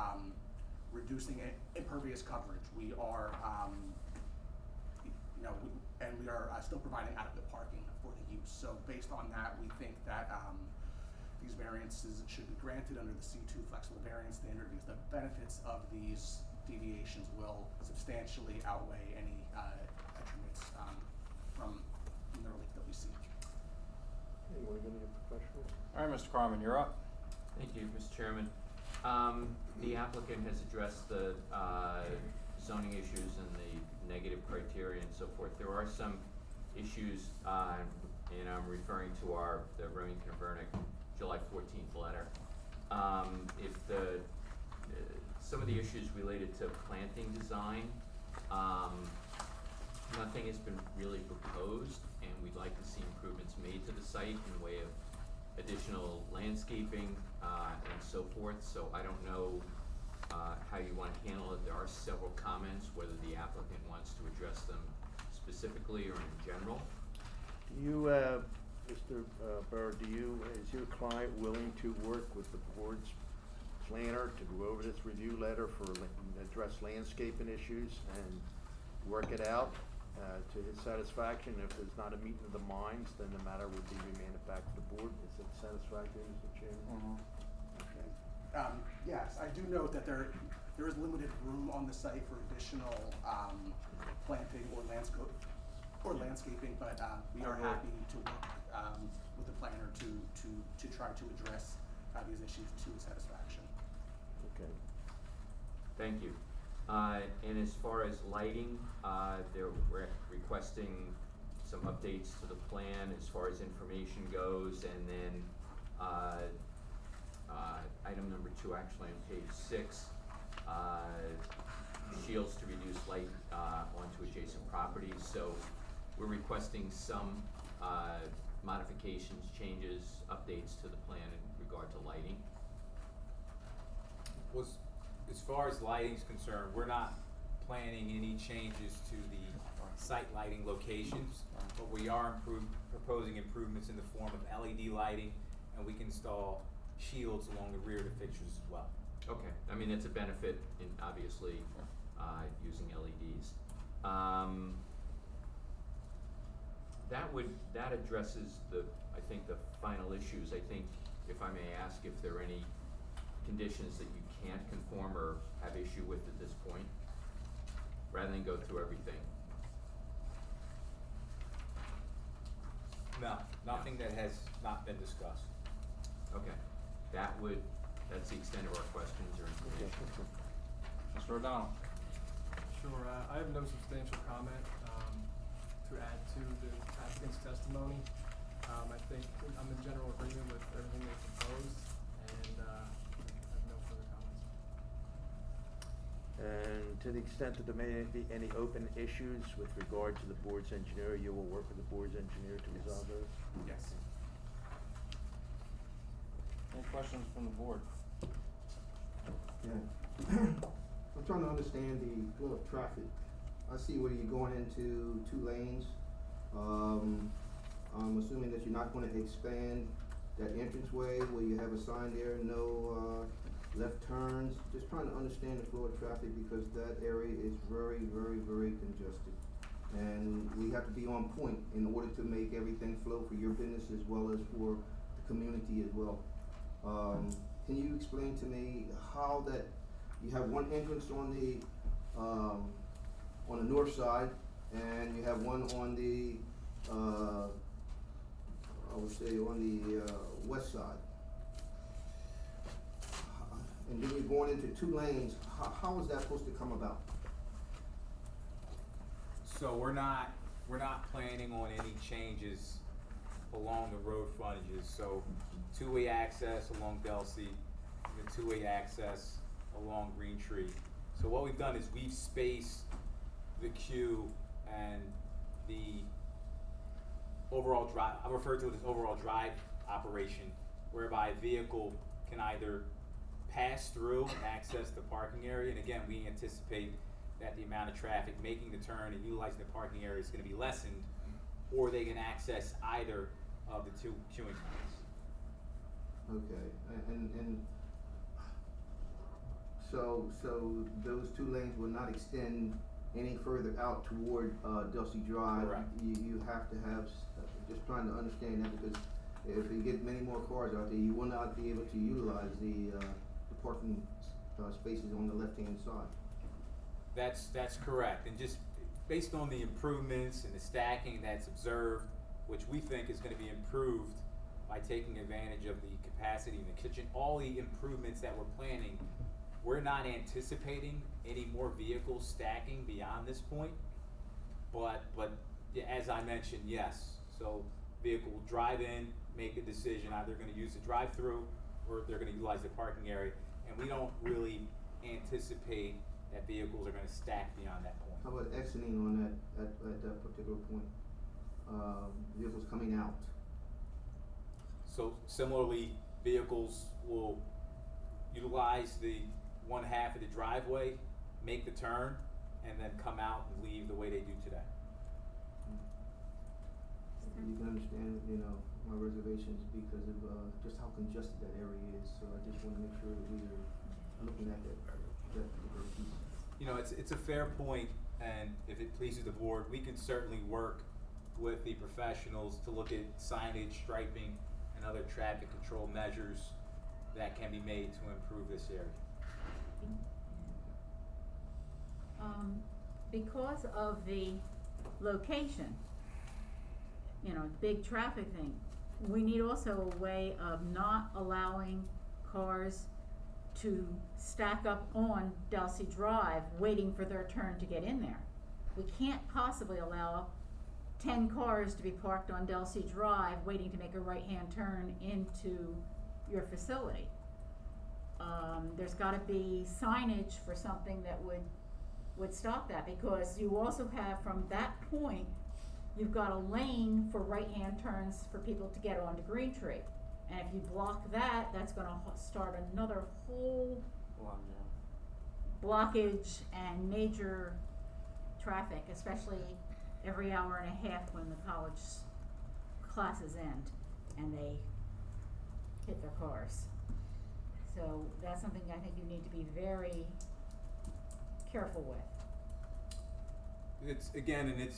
reducing impervious coverage. We are, and we are still providing adequate parking for the use. So based on that, we think that these variances should be granted under the C2 flexible variance standard, because the benefits of these deviations will substantially outweigh any detriments from the relief that we seek. Hey, you wanna give me a professional? All right, Mr. Carmen, you're up. Thank you, Mr. Chairman. The applicant has addressed the zoning issues and the negative criteria and so forth. There are some issues, and I'm referring to the Remington and Vernick July 14th letter. Some of the issues related to planting design, nothing has been really proposed, and we'd like to see improvements made to the site in the way of additional landscaping and so forth. So I don't know how you want to handle it. There are several comments, whether the applicant wants to address them specifically or in general. You, Mr. Burr, is your client willing to work with the board's planner to go over this review letter for address landscaping issues and work it out to his satisfaction? If there's not a meeting of the minds, then the matter would be remanded back to the board. Is it satisfactory, Mr. Chairman? Okay. Yes, I do note that there is limited room on the site for additional planting or landscaping, but we are happy to work with the planner to try to address these issues to his satisfaction. Okay. Thank you. And as far as lighting, they're requesting some updates to the plan as far as information goes, and then item number 2, actually on page 6, shields to reduce light onto adjacent properties. So we're requesting some modifications, changes, updates to the plan in regard to lighting. As far as lighting is concerned, we're not planning any changes to the site lighting locations, but we are proposing improvements in the form of LED lighting, and we can install shields along the rear of the fixtures as well. Okay, I mean, it's a benefit in obviously using LEDs. That addresses I think the final issues. I think, if I may ask, if there are any conditions that you can't conform or have issue with at this point, rather than go through everything. No, nothing that has not been discussed. Okay, that's the extent of our questions or Okay, information. okay. Mr. O'Donnell? Sure, I have no substantial comment, to add to the applicant's testimony. I think I'm in general agreement with everything they proposed, and, I have no further comments. And to the extent that there may be any open issues with regard to the board's engineer, you will work with the board's engineer to Yes. resolve those? Yes. Any questions from the board? Yeah. I'm trying to understand the flow of traffic. I see where you're going into 2 lanes. I'm assuming that you're not gonna expand that entranceway where you have a sign there, no, left turns. Just trying to understand the flow of traffic because that area is very, very, very congested. And we have to be on point in order to make everything flow for your business as well as for the community as well. Can you explain to me how that, you have one entrance on the north side, and you have one on the, I would say on the, west side? And then you're going into 2 lanes, how is that supposed to come about? So we're not planning on any changes along the road frontages, so 2-way access along Delsey, and the 2-way access along Green Tree. So what we've done is we've spaced the queue and the overall drive, I refer to it as overall drive operation, whereby a vehicle can either pass through and access the parking area, and again, we anticipate that the amount of traffic making the turn and utilizing the parking area is gonna be lessened, or they can access either of the 2 queuing points. Okay, and so those 2 lanes will not extend any further out toward, Delsey Drive? Correct. You have to have, just trying to understand that, because if you get many more cars out there, you will not be able to utilize the parking, spaces on the left-hand side. That's correct, and just based on the improvements and the stacking that's observed, which we think is gonna be improved by taking advantage of the capacity in the kitchen, all the improvements that we're planning, we're not anticipating any more vehicles stacking beyond this point. But yeah, as I mentioned, yes, so vehicle will drive in, make a decision, either gonna use the drive-through or they're gonna utilize the parking area, and we don't really anticipate that vehicles are gonna stack beyond that point. How about exiting on at that particular point? Vehicles coming out? So similarly, vehicles will utilize the one half of the driveway, make the turn, and then come out and leave the way they do today. You can understand, my reservations because of, just how congested that area is, so I just wanna make sure that we are looking at that particular piece. It's a fair point, and if it pleases the board, we can certainly work with the professionals to look at signage, striping, and other traffic control measures that can be made to improve this area. Because of the location, big traffic thing, we need also a way of not allowing cars to stack up on Delsey Drive, waiting for their turn to get in there. We can't possibly allow 10 cars to be parked on Delsey Drive, waiting to make a right-hand turn into your facility. There's gotta be signage for something that would stop that, because you also have, from that point, you've got a lane for right-hand turns for people to get onto Green Tree. And if you block that, that's gonna start another whole blockage and major traffic, especially every hour and a half when the college classes end and they hit their cars. So that's something I think you need to be very careful with.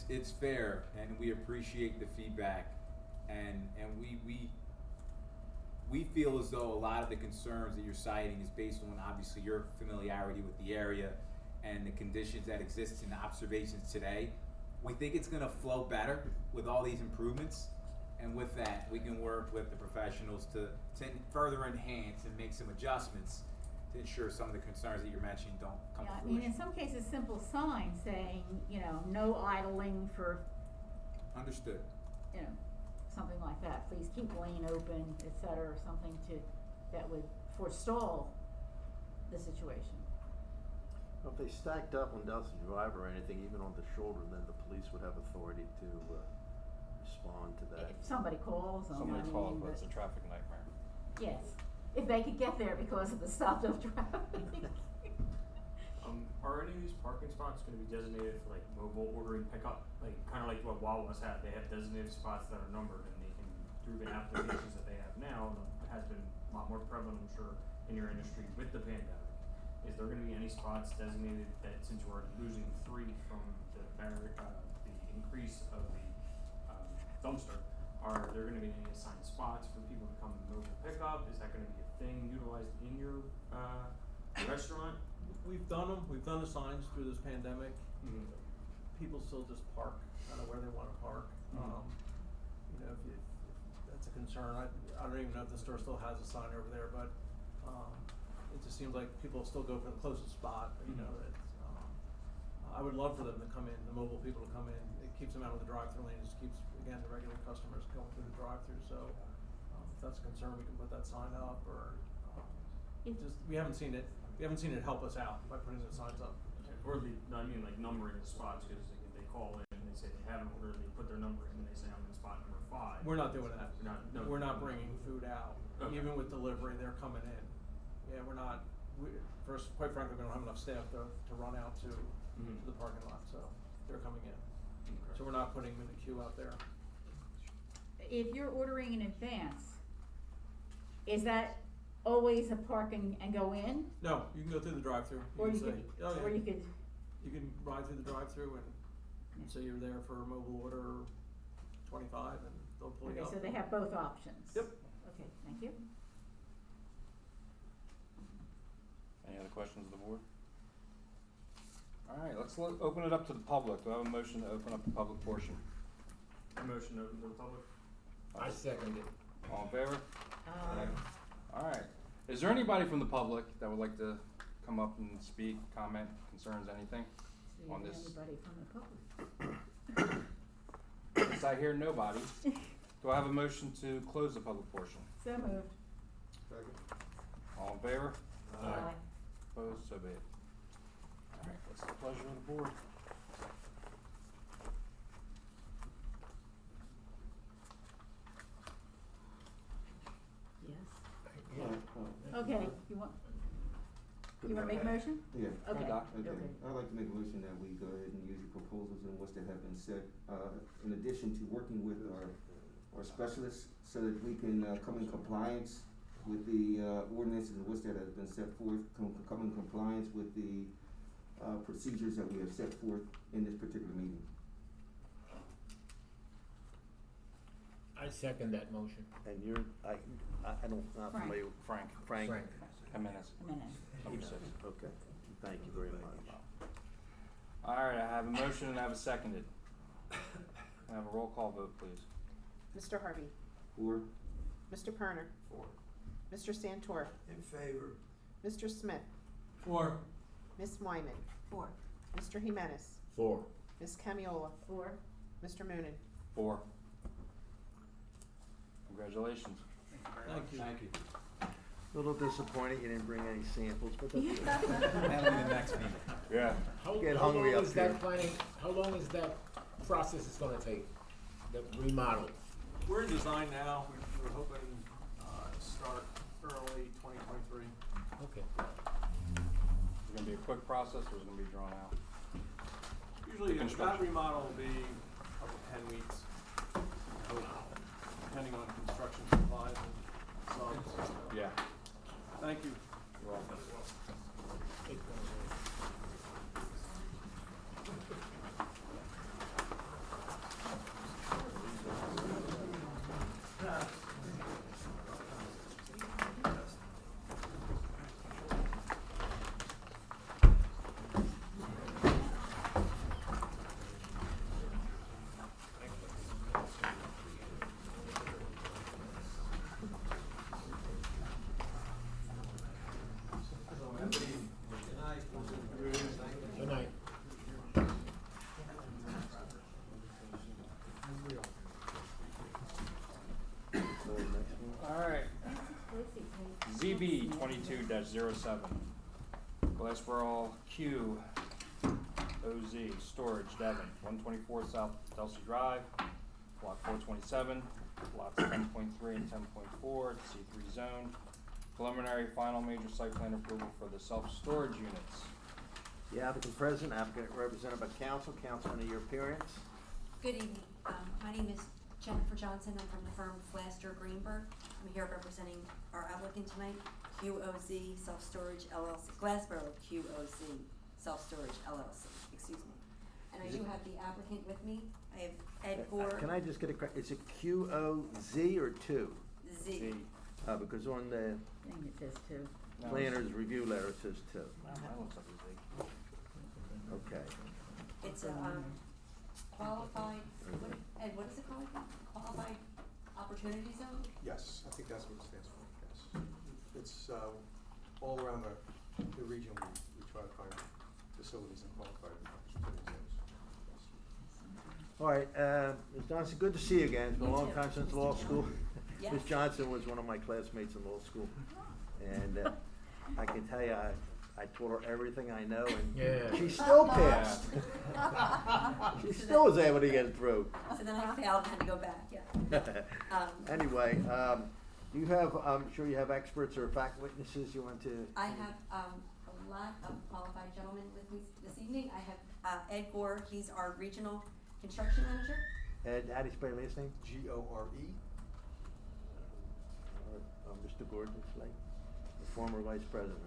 It's fair, and we appreciate the feedback, and we feel as though a lot of the concerns that you're citing is based on obviously your familiarity with the area and the conditions that exist in the observations today. We think it's gonna flow better with all these improvements, And with that, we can work with the professionals to further enhance and make some adjustments to ensure some of the concerns that you're mentioning don't come Yeah, to I mean, in fruition. some cases, simple signs saying, no idling for, Understood. something like that. Please keep lane open, et cetera, or something that would forestall the situation. Well, if they stacked up on Delsey Drive or anything, even on the shoulder, then the police would have authority to respond to that. If somebody calls them, Somebody calls, but it's a but, traffic nightmare. yes, if they could get there because of the stopped up traffic. Are any of these parking spots gonna be designated for like mobile ordering pickup? Like, kinda like what Wawa's have, they have designated spots that are numbered and they can, through the applications that they have now, and it has been a lot more prevalent, I'm sure, in your industry with the pandemic. Is there gonna be any spots designated that, since we're losing 3 from the increase of the, dumpster, are there gonna be any assigned spots for people to come and mobile pickup? Is that gonna be a thing utilized in your, restaurant? We've done them, we've done the signs through this pandemic. Mhm. People still just park kind of where they wanna park. Mhm. If that's a concern, I don't even know if the store still has a sign over there, but, it just seems like people still go for the closest spot, Mhm. I would love for them to come in, the mobile people to come in, it keeps them out of the drive-through lane, it just keeps, again, the regular customers going through the drive-through, so, if that's a concern, we can put that sign up, or, we haven't seen it help us out by putting the signs up. Or like numbering the spots, cause if they call in and they say they haven't ordered, they put their number in and they say I'm in spot number 5. We're not doing that. No. We're not bringing food out. Okay. Even with delivery, they're coming in. Yeah, we're not, first, quite frankly, we don't have enough staff to run out to Mhm. the parking lot, so they're coming in. Okay. So we're not putting them in the queue out there. If you're ordering in advance, is that always a park and go in? No, you can go through the drive-through. Or you say, could, "Oh, yeah." or you could, You can ride through the drive-through and say you're there for a mobile order 25 and they'll pull you okay, up. so they have both options? Yep. Okay, thank you. Any other questions of the board? Alright, let's open it up to the public. Do I have a motion to open up the public portion? Motion to open to the public? I second it. All in favor? Uh, Alright, is there anybody from the public that would like to come up and speak, comment, concerns, anything? see On if this. anybody from the public. Since I hear nobody, do I have a motion to close the public portion? So moved. All in favor? Aye. Opposed, so be it. Alright, what's the pleasure of the board? Yes. Okay, you wanna make a motion? Yeah. Okay. Doc. Okay, Okay. I'd like to make a motion that we go ahead and use the proposals and what's that have been set, in addition to working with our specialists so that we can, come in compliance with the, ordinances and what's that has been set forth, come in compliance with the, procedures that we have set forth in this particular meeting. I second that motion. And you're, I don't, not Frank. familiar. Frank. Frank? Jimenez. A minute. Number 6. Okay, thank you very much. Alright, I have a motion and I have a seconded. Can I have a roll call vote, please? Mr. Harvey, For, Mr. Perner, Four. Mr. Santor, In favor. Mr. Smith, Or, Ms. Wyman, Four. Mr. Jimenez, 4. Ms. Camiola, Four. Mr. Moonen. 4. Congratulations. thank you. Thank you. A little disappointed you didn't bring any samples, but that's okay. That'll be the next meeting. Yeah. Get How long hungry up is that here. planning, how long is that process is gonna take, the remodel? We're in design now. We're hoping to start early 2023. Okay. Is it gonna be a quick process or is it gonna be drawn out? Usually, that Construction. remodel will be up to 10 weeks, depending on construction supplies and subs. So, Yeah. thank you. You're welcome. 18AUG22-07. Glassboro QOZ Storage, Devon, 124 South Delsey Drive, Block 427, lots 10.3 and 10.4, C3 zone. Preliminary final major site plan approval for the self-storage units. The applicant present, applicant represented by counsel, counsel under your appearance. Good evening. My name is Jennifer Johnson. I'm from the firm Flaster Greenberg. I'm here representing our applicant tonight, QOZ Self-Storage LLC, Glassboro QOZ Self-Storage LLC, excuse me. And I do have the applicant with me. I have Ed Gore. Can I just get it correct? Is it QOZ or 2? Z. Because on the Thing it says too. No, planner's review letter it says 2. Wow, that looks like a Z. Okay. It's a qualified, Ed, what is it called? Qualified Opportunity Zone? Yes, I think that's what it stands for, yes. It's, all around the region, we try to find facilities and qualified opportunity zones, yes. All right, Ms. Johnson, good to see you again. It's been a You long too, time since Mr. law Johnson. school. Yes. Ms. Johnson was one of my classmates in law school. And I can tell you, I taught her everything I know, and Yeah. she still passed. She still was able to get it through. So then I failed and had to go back, yeah. Anyway, you have, I'm sure you have experts or fact witnesses you want to? I have a lot of qualified gentlemen with me this evening. I have Ed Gore, he's our regional construction manager. Ed, how do you spell your last name? Gore. Mr. Gordon Slate, the former vice president.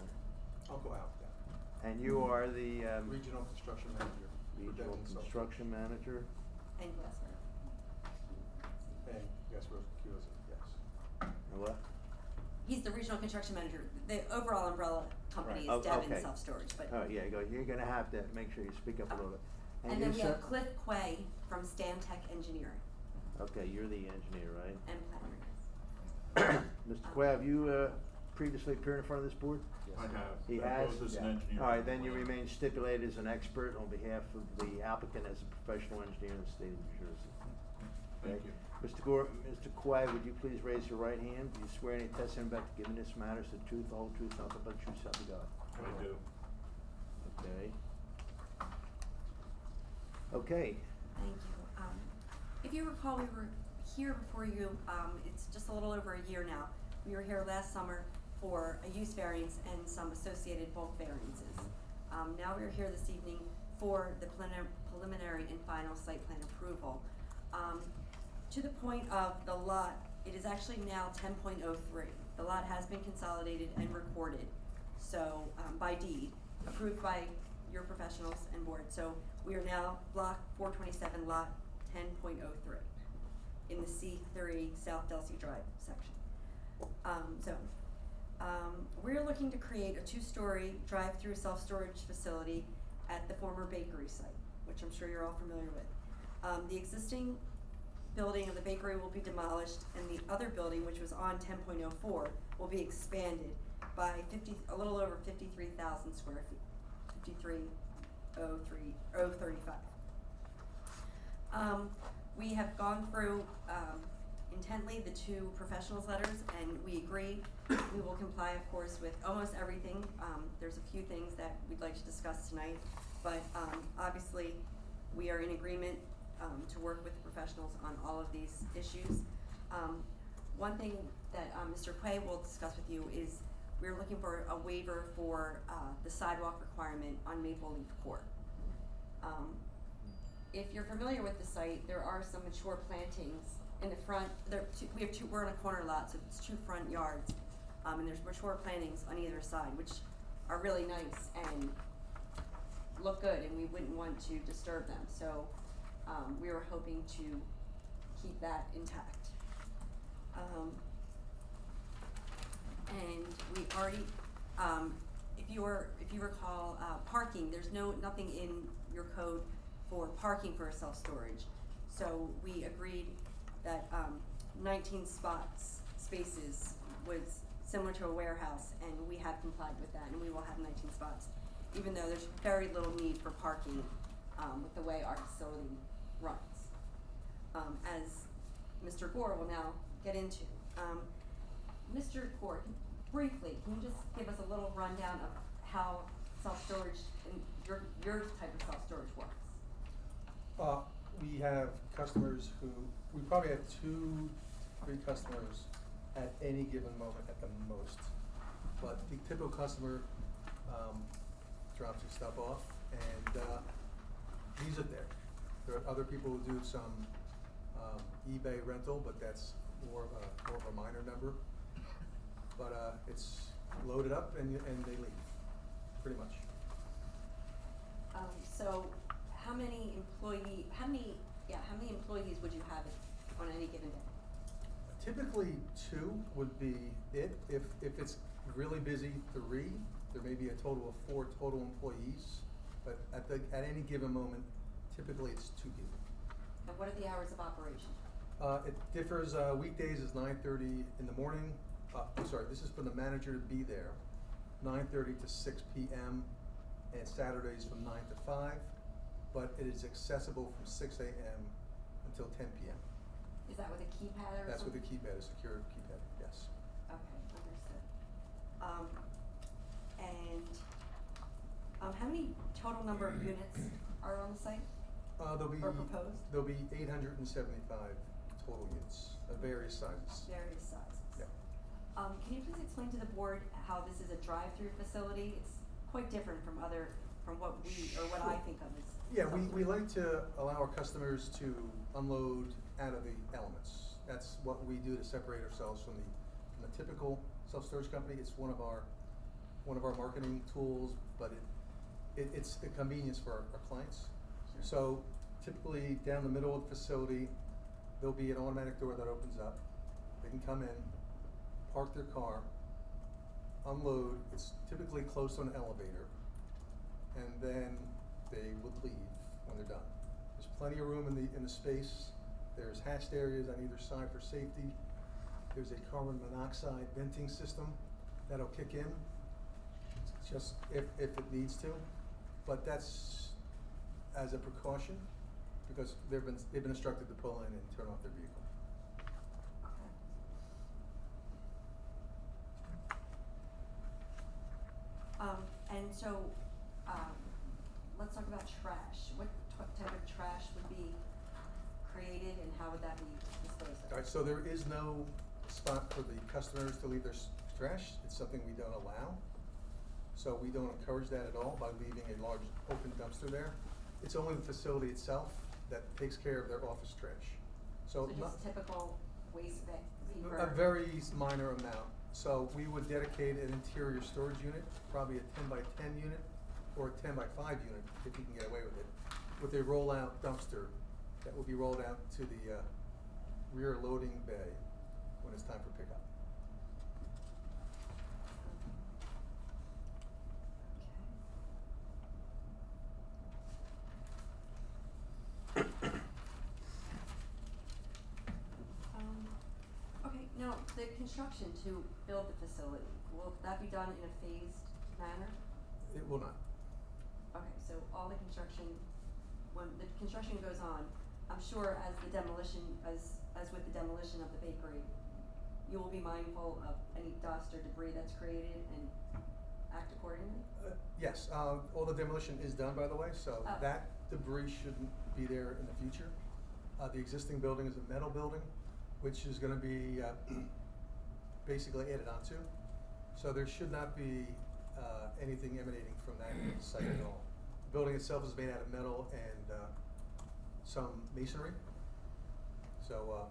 I'll go out with that. And you are the Regional construction manager. for regional Devon Self- construction manager. And Glassboro. And, yes, Rose QOZ, yes. And what? He's the regional construction manager. The overall umbrella company Right. is Devon Okay. Self-Storage, but. Oh, yeah, you're gonna have to make sure you speak up a little bit. And you then we sir- have Cliff Quay from Stantec Engineering Okay, you're the engineer, right? and Planner. Mr. Quay, have you previously appeared in front of this board? Yes. I have. He I has? posed as an Yeah. engineer. All right, then you remain stipulated as an expert on behalf of the applicant as a professional engineer in the state of New Jersey. Thank Okay. you. Mr. Quay, would you please raise your right hand? Do you swear any testimony about to give in this matter is the truth, the whole truth, nothing but the truth, so help you God? I do. Okay. Okay. Thank you. If you recall, we were here before you, it's just a little over a year now. We were here last summer for a use variance and some associated bulk variances. Now we're here this evening for the preliminary and final site plan approval. To the point of the lot, it is actually now 10.03. The lot has been consolidated and recorded, so, by deed, approved by your professionals and board. So we are now block 427, lot 10.03 in the C3 South Delsey Drive section, zone. We're looking to create a 2-story drive-through self-storage facility at the former bakery site, which I'm sure you're all familiar with. The existing building of the bakery will be demolished, and the other building, which was on 10.04, will be expanded by a little over 53,000 square feet, 53,035. We have gone through intently the 2 professionals' letters, and we agree we will comply, of course, with almost everything. There's a few things that we'd like to discuss tonight, but obviously we are in agreement to work with the professionals on all of these issues. One thing that Mr. Quay will discuss with you is we're looking for a waiver for the sidewalk requirement on Maple Leaf Court. If you're familiar with the site, there are some mature plantings in the front. We're on a corner lot, so it's 2 front yards, and there's mature plantings on either side, which are really nice and look good, and we wouldn't want to disturb them. So we were hoping to keep that intact. And we already, if you recall, parking, there's nothing in your code for parking for a self-storage. So we agreed that 19 spaces was similar to a warehouse, and we have complied with that, and we will have 19 spots, even though there's very little need for parking with the way our facility runs, as Mr. Gore will now get into. Mr. Gore, briefly, can you just give us a little rundown of how self-storage and your type of self-storage works? We have customers who, we probably have 2, 3 customers at any given moment at the most. But the typical customer, drops their stuff off and, leaves it there. There are other people who do some, eBay rental, but that's more of a minor number. But, it's loaded up and they leave, pretty much. So how many employees would you have on any given day? Typically 2 would be it. If it's really busy, 3. There may be a total of 4 total employees, but at any given moment, typically it's 2 people. And what are the hours of operation? It differs. Weekdays is 9:30 in the morning. I'm sorry, this is for the manager to be there, 9:30 to 6 p.m. and Saturdays from 9 to 5. But it is accessible from 6 a.m. until 10 p.m. Is that with a keypad or That's with something? a keypad, a secure keypad, yes. Okay, understood. How many total number of units are on the site? There'll be Or proposed? There'll be 875 total units of various sizes. Various sizes. Yeah. Can you please explain to the board how this is a drive-through facility? It's quite different from what I think of as. Yeah, we like to allow our customers to unload out of the elements. That's what we do to separate ourselves from the typical self-storage company. It's one of our marketing tools, but it's a convenience for our clients. Sure. So typically down the middle of the facility, there'll be an automatic door that opens up. They can come in, park their car, unload. It's typically close to an elevator, and then they would leave when they're done. There's plenty of room in the space. There's hatched areas on either side for safety. There's a carbon monoxide venting system that'll kick in, just if it needs to. But that's as a precaution, because they've been instructed to pull in and turn off their vehicle. And so, let's talk about trash. What type of trash would be created and how would that be disposed of? All right, so there is no spot for the customers to leave their trash. It's something we don't allow. So we don't encourage that at all by leaving a large open dumpster there. It's only the facility itself that takes care of their office trash. So just typical waste paper? a very minor amount. So we would dedicate an interior storage unit, probably a 10 by 10 unit or a 10 by 5 unit, if you can get away with it, with a roll-out dumpster that will be rolled out to the rear loading bay when it's time for pickup. Okay, now, the construction to build the facility, will that be done in a phased manner? It will not. Okay, so all the construction, when the construction goes on, I'm sure as with the demolition of the bakery, you will be mindful of any dust or debris that's created and act accordingly? Yes, all the demolition is done, by the way, so Oh. that debris shouldn't be there in the future. The existing building is a metal building, which is gonna be basically added onto. So there should not be anything emanating from that site at all. The building itself is made out of metal and some masonry. So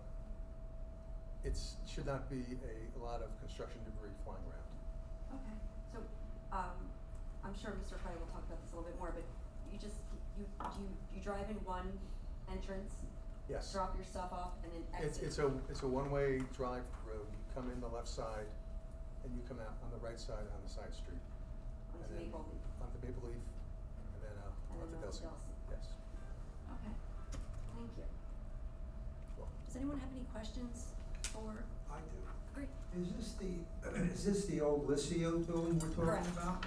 it should not be a lot of construction debris flying around. Okay, so, I'm sure Mr. Clay will talk about this a little bit more, but you drive in one entrance? Yes. Drop your stuff off and then exit? It's a one-way drive-through. You come in the left side and you come out on the right side on the side street. Onto And then Maple Leaf? Onto Maple Leaf and then onto Delsey. Yes. Okay, thank you. Well, Does anyone have any questions for, I do. great, Is this the old Licio building we're Correct. talking about?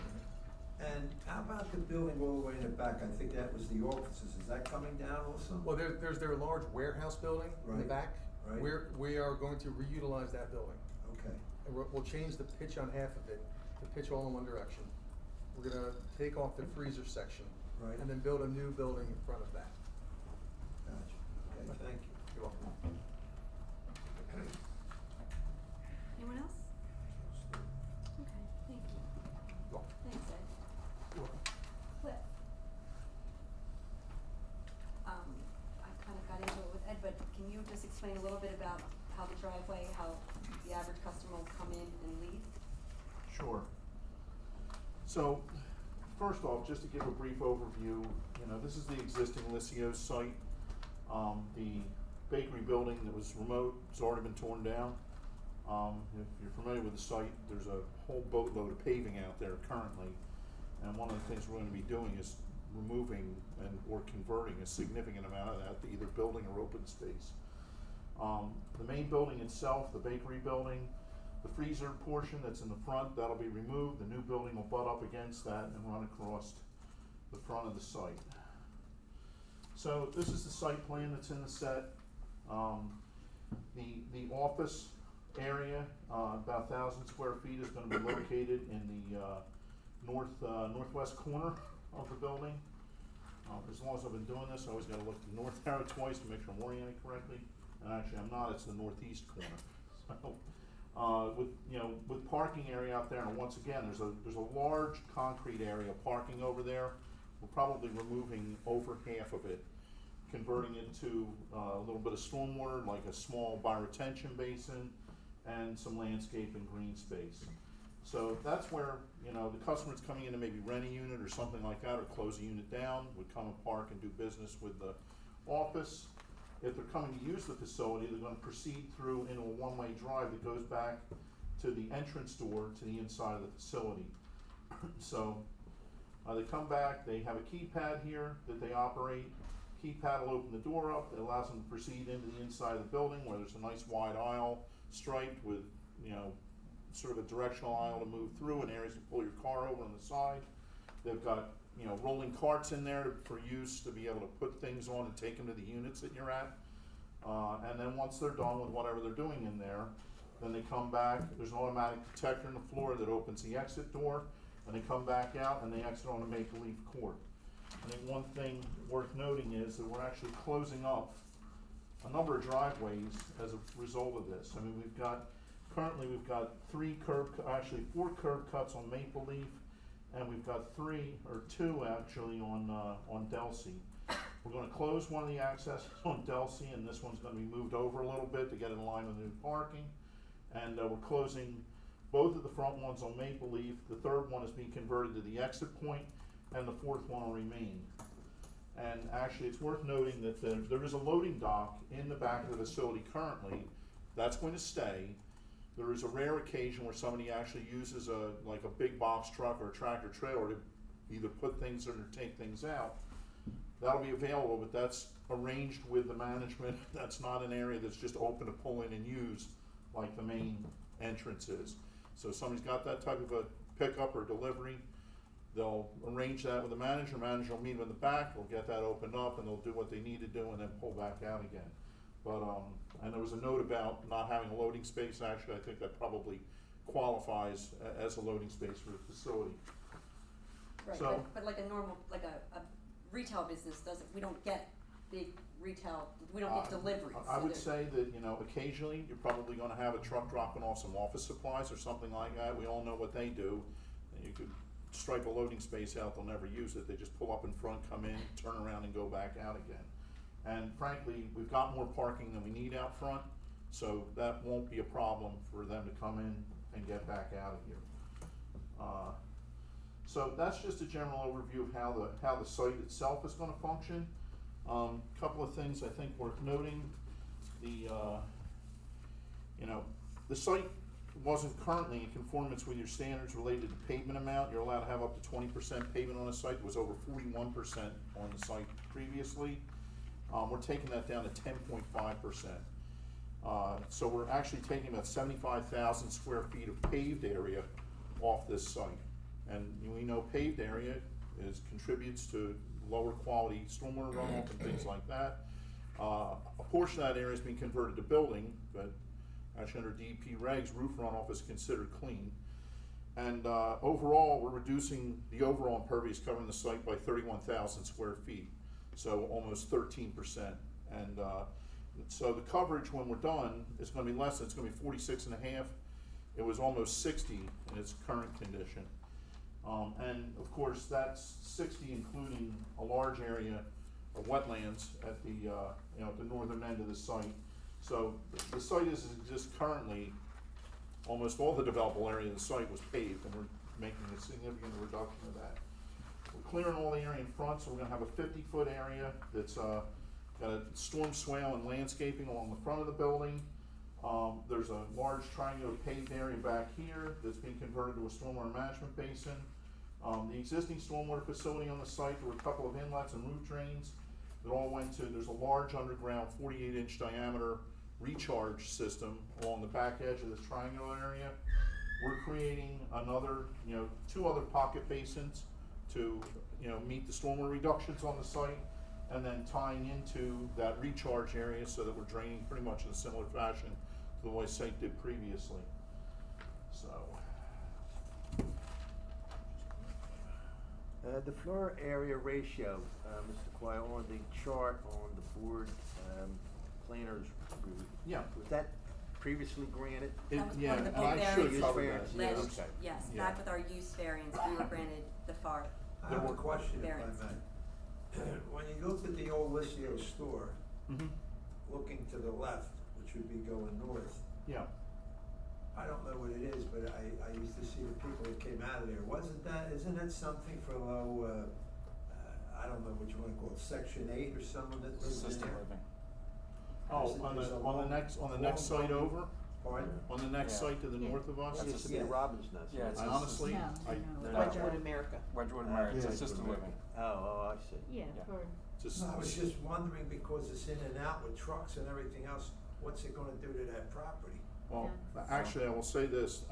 And how about the building all the way in the back? I think that was the offices. Is that coming down also? well, there's their large warehouse building in the Right, back. right. We are going to reutilize that building. Okay. and we'll change the pitch on half of it to pitch all in one direction. We're gonna take off the freezer section. Right. And then build a new building in front of that. Gotcha. Okay, thank you. You're welcome. Anyone else? Okay, thank you. You're welcome. Thanks, Ed. You're welcome. Cliff. I kind of got into it with Ed, but can you just explain a little bit about how the driveway, how the average customer will come in and leave? Sure. So, first off, just to give a brief overview, this is the existing Lycio's site. The bakery building that was remote has already been torn down. If you're familiar with the site, there's a whole boatload of paving out there currently. And one of the things we're going to be doing is removing or converting a significant amount of that to either building or open space. The main building itself, the bakery building, the freezer portion that's in the front, that'll be removed. The new building will butt up against that and run across the front of the site. So this is the site plan that's in the set. The office area, about 1,000 square feet, is going to be located in the northwest corner of the building. As long as I've been doing this, I always got to look at the north arrow twice to make sure I'm oriented correctly. And actually, I'm not. It's the northeast corner. So, with parking area out there, and once again, there's a large concrete area parking over there. We're probably removing over half of it, converting it to a little bit of stormwater, like a small bioretention basin, and some landscape and green space. So that's where, the customer's coming in to maybe rent a unit or something like that, or close a unit down, would come and park and do business with the office. If they're coming to use the facility, they're gonna proceed through into a one-way drive that goes back to the entrance door to the inside of the facility. So they come back, they have a keypad here that they operate. Keypad will open the door up, it allows them to proceed into the inside of the building where there's a nice wide aisle striped with, sort of a directional aisle to move through and areas to pull your car over on the side. They've got, rolling carts in there for use to be able to put things on and take them to the units that you're at. And then once they're done with whatever they're doing in there, then they come back, there's an automatic detector in the floor that opens the exit door, and they come back out and they exit on a Maple Leaf Court. I think one thing worth noting is that we're actually closing up a number of driveways as a result of this. I mean, currently we've got 4 curb cuts on Maple Leaf, and we've got 2 actually on Delsey. We're gonna close one of the accesses on Delsey, and this one's gonna be moved over a little bit to get in line with new parking. And we're closing both of the front ones on Maple Leaf. The third one is being converted to the exit point, and the fourth one will remain. And actually, it's worth noting that there is a loading dock in the back of the facility currently. That's going to stay. There is a rare occasion where somebody actually uses a big box truck or a tractor trailer to either put things in or take things out. That'll be available, but that's arranged with the management. That's not an area that's just open to pull in and use like the main entrance is. So if somebody's got that type of a pickup or delivery, they'll arrange that with the manager. Manager will meet them in the back, they'll get that opened up, and they'll do what they need to do and then pull back out again. But, and there was a note about not having a loading space. Actually, I think that probably qualifies as a loading space for the facility. Right, So- but like a normal, like a retail business doesn't, we don't get big retail, we don't get deliveries. I so would there- say that, occasionally you're probably gonna have a truck dropping off some office supplies or something like that. We all know what they do. You could stripe a loading space out, they'll never use it. They just pull up in front, come in, turn around and go back out again. And frankly, we've got more parking than we need out front, so that won't be a problem for them to come in and get back out of here. So that's just a general overview of how the site itself is gonna function. Couple of things I think worth noting. The site wasn't currently in conformance with your standards related to pavement amount. You're allowed to have up to 20% pavement on a site. It was over 41% on the site previously. We're taking that down to 10.5%. So we're actually taking about 75,000 square feet of paved area off this site. And we know paved area contributes to lower quality stormwater runoff and things like that. A portion of that area is being converted to building, but actually under DEP regs, roof runoff is considered clean. And overall, we're reducing the overall impervious covering the site by 31,000 square feet, so almost 13%. And so the coverage when we're done is going to be less. It's going to be 46 and a half. It was almost 60 in its current condition. And of course, that's 60 including a large area of wetlands at the at the northern end of the site. So the site as it exists currently, almost all the developable area of the site was paved, and we're making a significant reduction of that. We're clearing all the area in front, so we're gonna have a 50-foot area that's got a storm swale and landscaping along the front of the building. There's a large triangular paved area back here that's being converted to a stormwater management basin. The existing stormwater facility on the site, there were a couple of inlets and roof drains that all went to, there's a large underground 48-inch diameter recharge system along the back edge of this triangular area. We're creating another, 2 other pocket basins to, meet the stormwater reductions on the site, and then tying into that recharge area so that we're draining pretty much in a similar fashion to the way site did previously. So. The floor area ratio, Mr. Quayle, on the chart on the board, planners, Yeah. was that previously granted? That was Yeah, one of the and bulk I should variances cover that, yeah, last, okay. yes, Yeah. back with our use variance, we were granted the FAR. I have a question if Variance. I may. When you looked at the old Licio store, Mm-hmm. looking to the left, which would be going north, Yeah. I don't know what it is, but I used to see the people that came out of there. Isn't that something for low, I don't know what you wanna call it, Section 8 or someone that lives in Assisted there? living. Oh, Is it- on is the a on the long- next on the long next site building? over, Pardon? on the next Yeah. site to the Yeah. north of us. It used to be the Yeah. Robin's Nest. Yeah, it's I honestly, No, I no. They're Wedgewood not- America. Wedgewood Marriott, it's Yeah, assisted Wedgewood. living. Oh, I see. Yeah, Yeah. for, just No, I was just wondering, because it's in and out with trucks and everything else, what's it gonna do to that property? well, Yeah. actually, I will say this: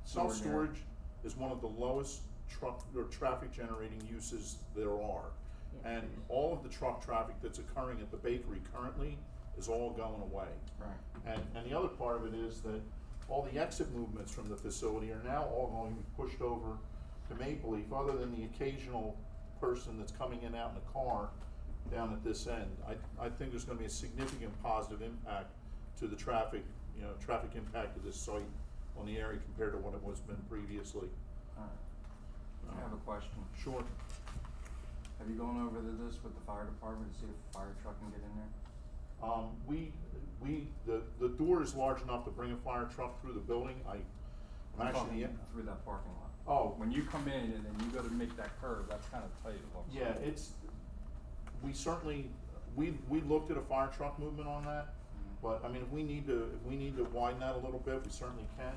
self-storage is one of the lowest truck or traffic generating uses there are, yeah. and all of the truck traffic that's occurring at the bakery currently is all going away. Right. And the other part of it is that all the exit movements from the facility are now all going to be pushed over to Maple Leaf, other than the occasional person that's coming in and out in a car down at this end. I think there's gonna be a significant positive impact to the traffic, traffic impact of this site on the area compared to what it was been previously. Alright. I have a question. Sure. Have you gone over this with the fire department to see if a fire truck can get in there? The door is large enough to bring a fire truck through the building. I'm actually, Talking through that parking lot. oh, When you come in and then you go to make that curve, that's kind of tight, it looks yeah, like. we certainly, we looked at a fire truck movement on that, but, I mean, if we need to widen that a little bit, we certainly can.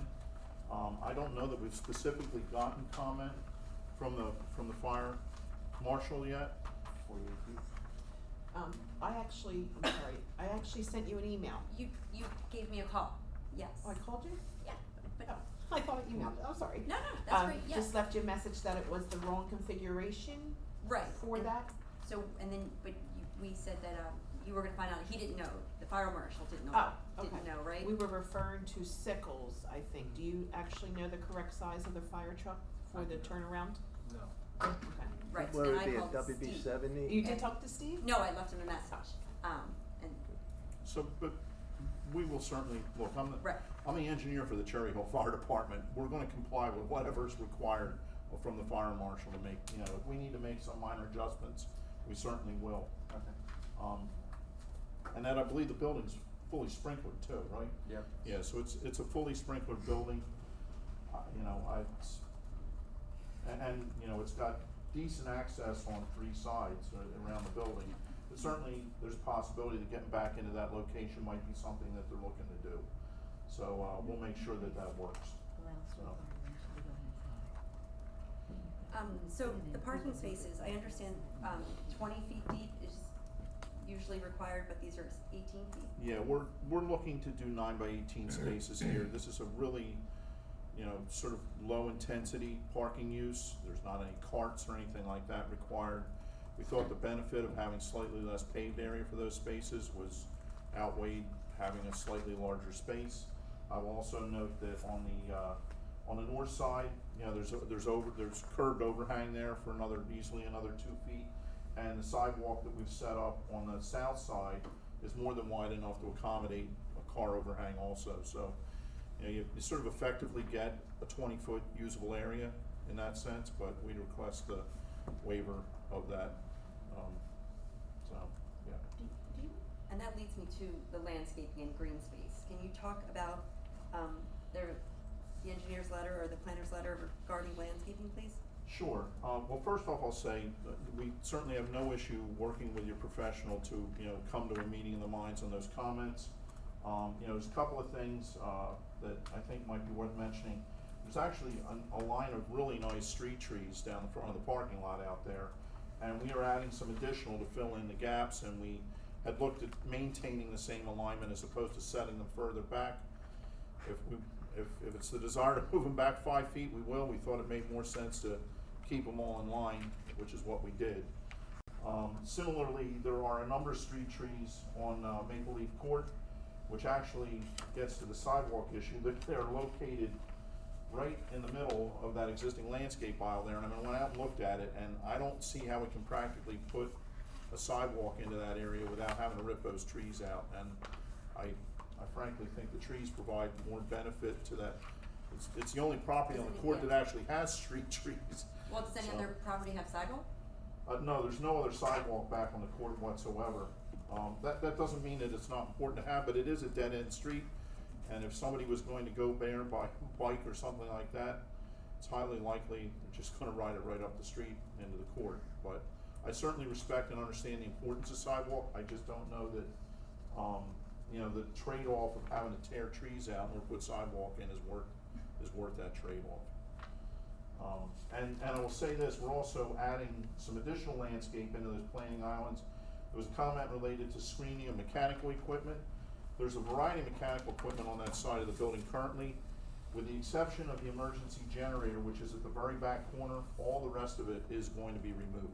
I don't know that we've specifically gotten comment from the fire marshal yet. 48 feet. I actually sent you an email. You gave me a call, yes. Oh, I called you? Yeah, but, Oh, I thought I emailed you, I'm sorry. no, that's great, yes. Just left you a message that it was the wrong configuration Right. for and that. So, and then, but we said that, you were gonna find out, he didn't know, the fire marshal didn't know, Oh, okay. didn't know, right? We were referring to Sickles, I think. Do you actually know the correct size of the fire truck for the turnaround? No. Okay. Right, What and would I it be, a called WB Steve. 70? You did talk to Steve? No, I left him a message, and, So, but we will certainly, look, right, I'm the engineer for the Cherry Hill Fire Department. We're gonna comply with whatever's required from the fire marshal to make, if we need to make some minor adjustments, we certainly will. Okay. And then I believe the building's fully sprinklered too, right? Yep. Yeah, so it's a fully sprinklered building, it's got decent access on 3 sides around the building. But certainly, there's a possibility that getting back into that location might be something that they're looking to do. So, we'll make sure that works. so the parking spaces, I understand, 20 feet deep is usually required, but these are 18 feet? Yeah, we're looking to do 9 by 18 spaces here. This is a really, sort of low intensity parking use. There's not any carts or anything like that required. We thought the benefit of having slightly less paved area for those spaces was outweighed having a slightly larger space. I will also note that on the north side, you know, there's curved overhang there for easily another 2 feet. And the sidewalk that we've set up on the south side is more than wide enough to accommodate a car overhang also. So, you know, you sort of effectively get a 20-foot usable area in that sense, but we'd request the waiver of that. So, yeah. And that leads me to the landscaping and green space. Can you talk about the engineer's letter or the planner's letter regarding landscaping, please? Sure. Well, first off, I'll say we certainly have no issue working with your professional to, you know, come to a meeting of the minds on those comments. You know, there's a couple of things that I think might be worth mentioning. There's actually a line of really nice street trees down the front of the parking lot out there, and we are adding some additional to fill in the gaps, and we had looked at maintaining the same alignment as opposed to setting them further back. If it's the desire to move them back 5 feet, we will. We thought it made more sense to keep them all in line, which is what we did. Similarly, there are a number of street trees on Maple Leaf Court, which actually gets to the sidewalk issue. They're located right in the middle of that existing landscape aisle there, and I went out and looked at it, and I don't see how we can practically put a sidewalk into that area without having to rip those trees out. And I frankly think the trees provide more benefit to that. It's the only property on the court that actually has street trees. Well, does any other property have sidewalk? No, there's no other sidewalk back on the court whatsoever. That doesn't mean that it's not important to have, but it is a dead-end street, and if somebody was going to go there by bike or something like that, it's highly likely they're just gonna ride it right up the street into the court. But I certainly respect and understand the importance of sidewalk. I just don't know that, you know, the trade-off of having to tear trees out or put sidewalk in is worth that trade-off. And I will say this, we're also adding some additional landscape into those planting islands. There was a comment related to screening of mechanical equipment. There's a variety of mechanical equipment on that side of the building currently, with the exception of the emergency generator, which is at the very back corner. All the rest of it is going to be removed.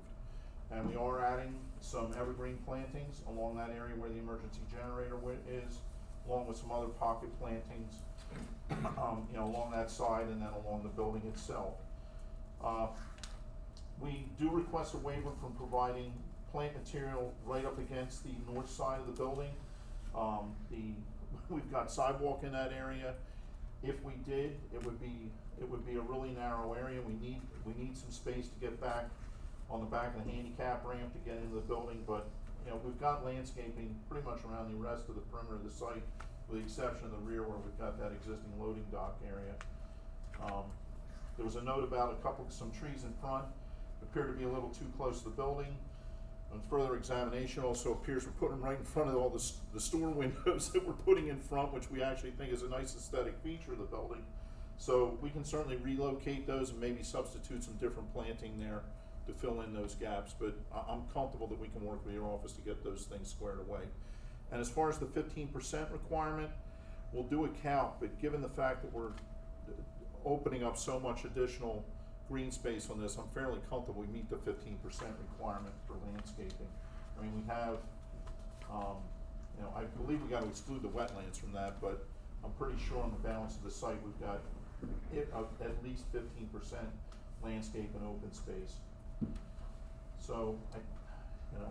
And we are adding some evergreen plantings along that area where the emergency generator is, along with some other pocket plantings, you know, along that side and then along the building itself. We do request a waiver from providing plant material right up against the north side of the building. We've got sidewalk in that area. If we did, it would be a really narrow area. We need some space to get back on the back of the handicap ramp to get into the building, but you know, we've got landscaping pretty much around the rest of the perimeter of the site, with the exception of the rear where we've got that existing loading dock area. There was a note about some trees in front appear to be a little too close to the building. On further examination, also appears we're putting them right in front of all the store windows that we're putting in front, which we actually think is a nice aesthetic feature of the building. So we can certainly relocate those and maybe substitute some different planting there to fill in those gaps, but I'm comfortable that we can work with your office to get those things squared away. And as far as the 15% requirement, we'll do a count, but given the fact that we're opening up so much additional green space on this, I'm fairly comfortable we meet the 15% requirement for landscaping. I mean, we have, you know, I believe we got to exclude the wetlands from that, but I'm pretty sure on the balance of the site we've got at least 15% landscape and open space. So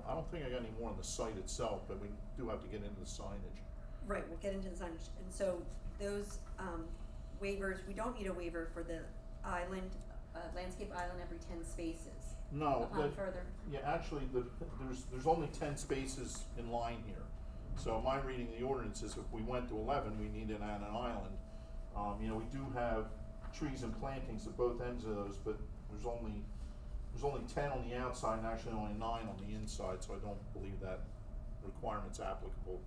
I don't think I got any more on the site itself, but we do have to get into the signage. Right, we'll get into the signage. And so those waivers, we don't need a waiver for the island, landscape island every 10 spaces. No, Upon further. yeah, actually, there's only 10 spaces in line here. So my reading of the ordinance is if we went to 11, we need it on an island. You know, we do have trees and plantings at both ends of those, but there's only 10 on the outside and actually only 9 on the inside, so I don't believe that requirement's applicable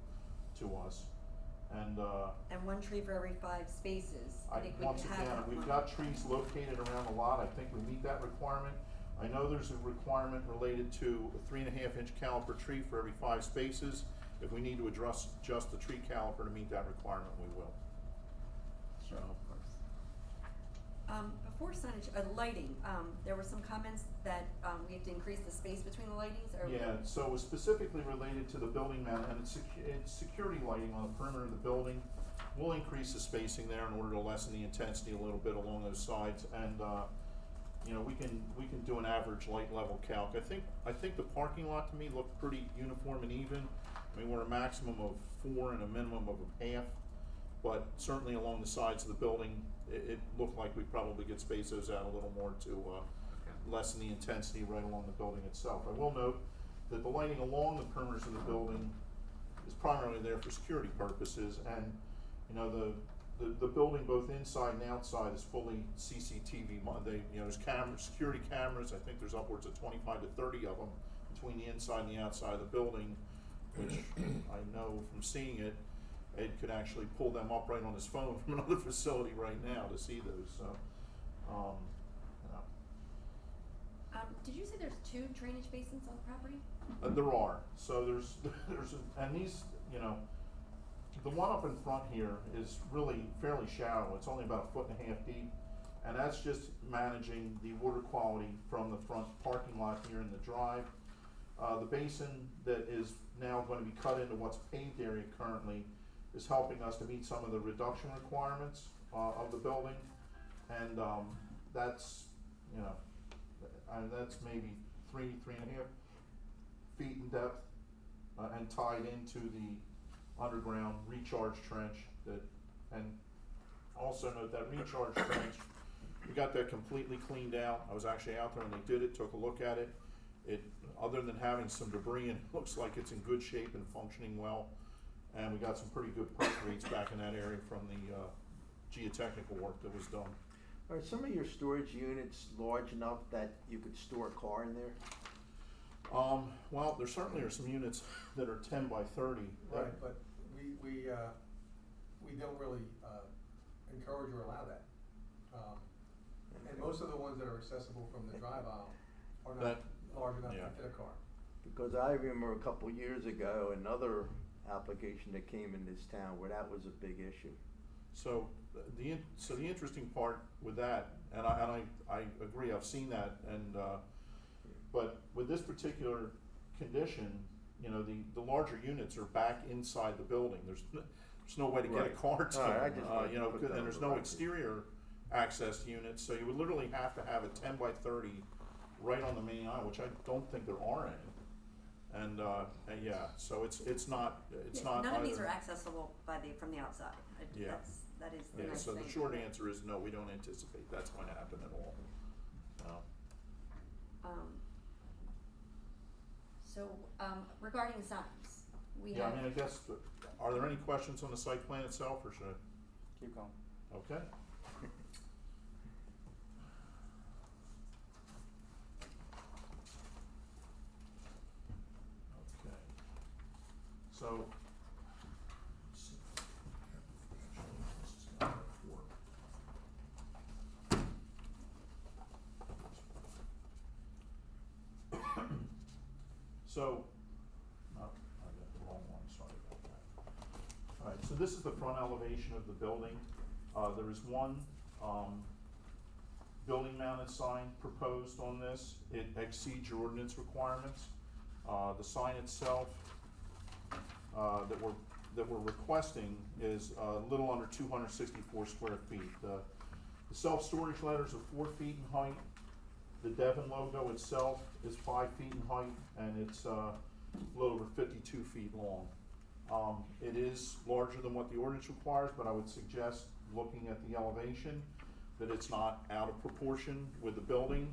to us. And 1 tree for every 5 spaces. I think we once can have again, that we've one. got trees located around the lot. I think we meet that requirement. I know there's a requirement related to a 3.5-inch caliper tree for every 5 spaces. If we need to adjust the tree caliper to meet that requirement, we will. Sure, of course. Before signage, lighting, there were some comments that we have to increase the space between the lightings, or? Yeah, so it was specifically related to the building mount, and it's security lighting on the perimeter of the building. we'll increase the spacing there in order to lessen the intensity a little bit along those sides, and, you know, we can do an average light level calc. I think the parking lot to me looked pretty uniform and even. I mean, we're a maximum of 4 and a minimum of a half, but certainly along the sides of the building, it looked like we probably could space those out a little more to, lessen the intensity right along the building itself. I will note that the lighting along the perimeters of the building is primarily there for security purposes, and, you know, the building both inside and outside is fully CCTV, you know, there's security cameras, I think there's upwards of 25 to 30 of them between the inside and the outside of the building, which I know from seeing it, Ed could actually pull them up right on his phone from another facility right now to see those, so, you know. Did you say there's 2 drainage basins on the property? There are, so and these, you know, the one up in front here is really fairly shallow, it's only about 1.5 feet deep, and that's just managing the water quality from the front parking lot here in the drive. The basin that is now going to be cut into what's paved area currently is helping us to meet some of the reduction requirements of the building, and that's, you know, that's maybe 3.5 feet in depth, and tied into the underground recharge trench and also note that recharge trench, we got that completely cleaned out. I was actually out there when they did it, took a look at it. Other than having some debris, and it looks like it's in good shape and functioning well. And we got some pretty good pressure rates back in that area from the geotechnical work that was done. Are some of your storage units large enough that you could store a car in there? Well, there certainly are some units that are 10 by 30. Right, but we don't really encourage or allow that. And most of the ones that are accessible from the drive aisle are not large enough to fit a car. Because I remember a couple years ago, another application that came in this town where that was a big issue. So the interesting part with that, and I agree, I've seen that, and but with this particular condition, you know, the larger units are back inside the building. There's no way to get a car to them, you know, and there's no exterior access units, so you would literally have to have a 10 by 30 right on the main aisle, which I don't think there are any. And yeah, so it's not None of these either. are accessible from the outside. Yeah. That is the Yeah, nice so thing. the short answer is no, we don't anticipate that's going to happen at all. So regarding the signs, we Yeah, have. I mean, I guess, are there any questions on the site plan itself, or should I? Keep going. Okay. Okay. So. Let's see. This is gonna work. So, I got the wrong one, sorry about that. Alright, so this is the front elevation of the building. There is one, building mounted sign proposed on this. It exceeds your ordinance requirements. The sign itself, that we're requesting is a little under 264 square feet. The self-storage letters are 4 feet in height. The Devon logo itself is 5 feet in height, and it's a little over 52 feet long. It is larger than what the ordinance requires, but I would suggest, looking at the elevation, that it's not out of proportion with the building.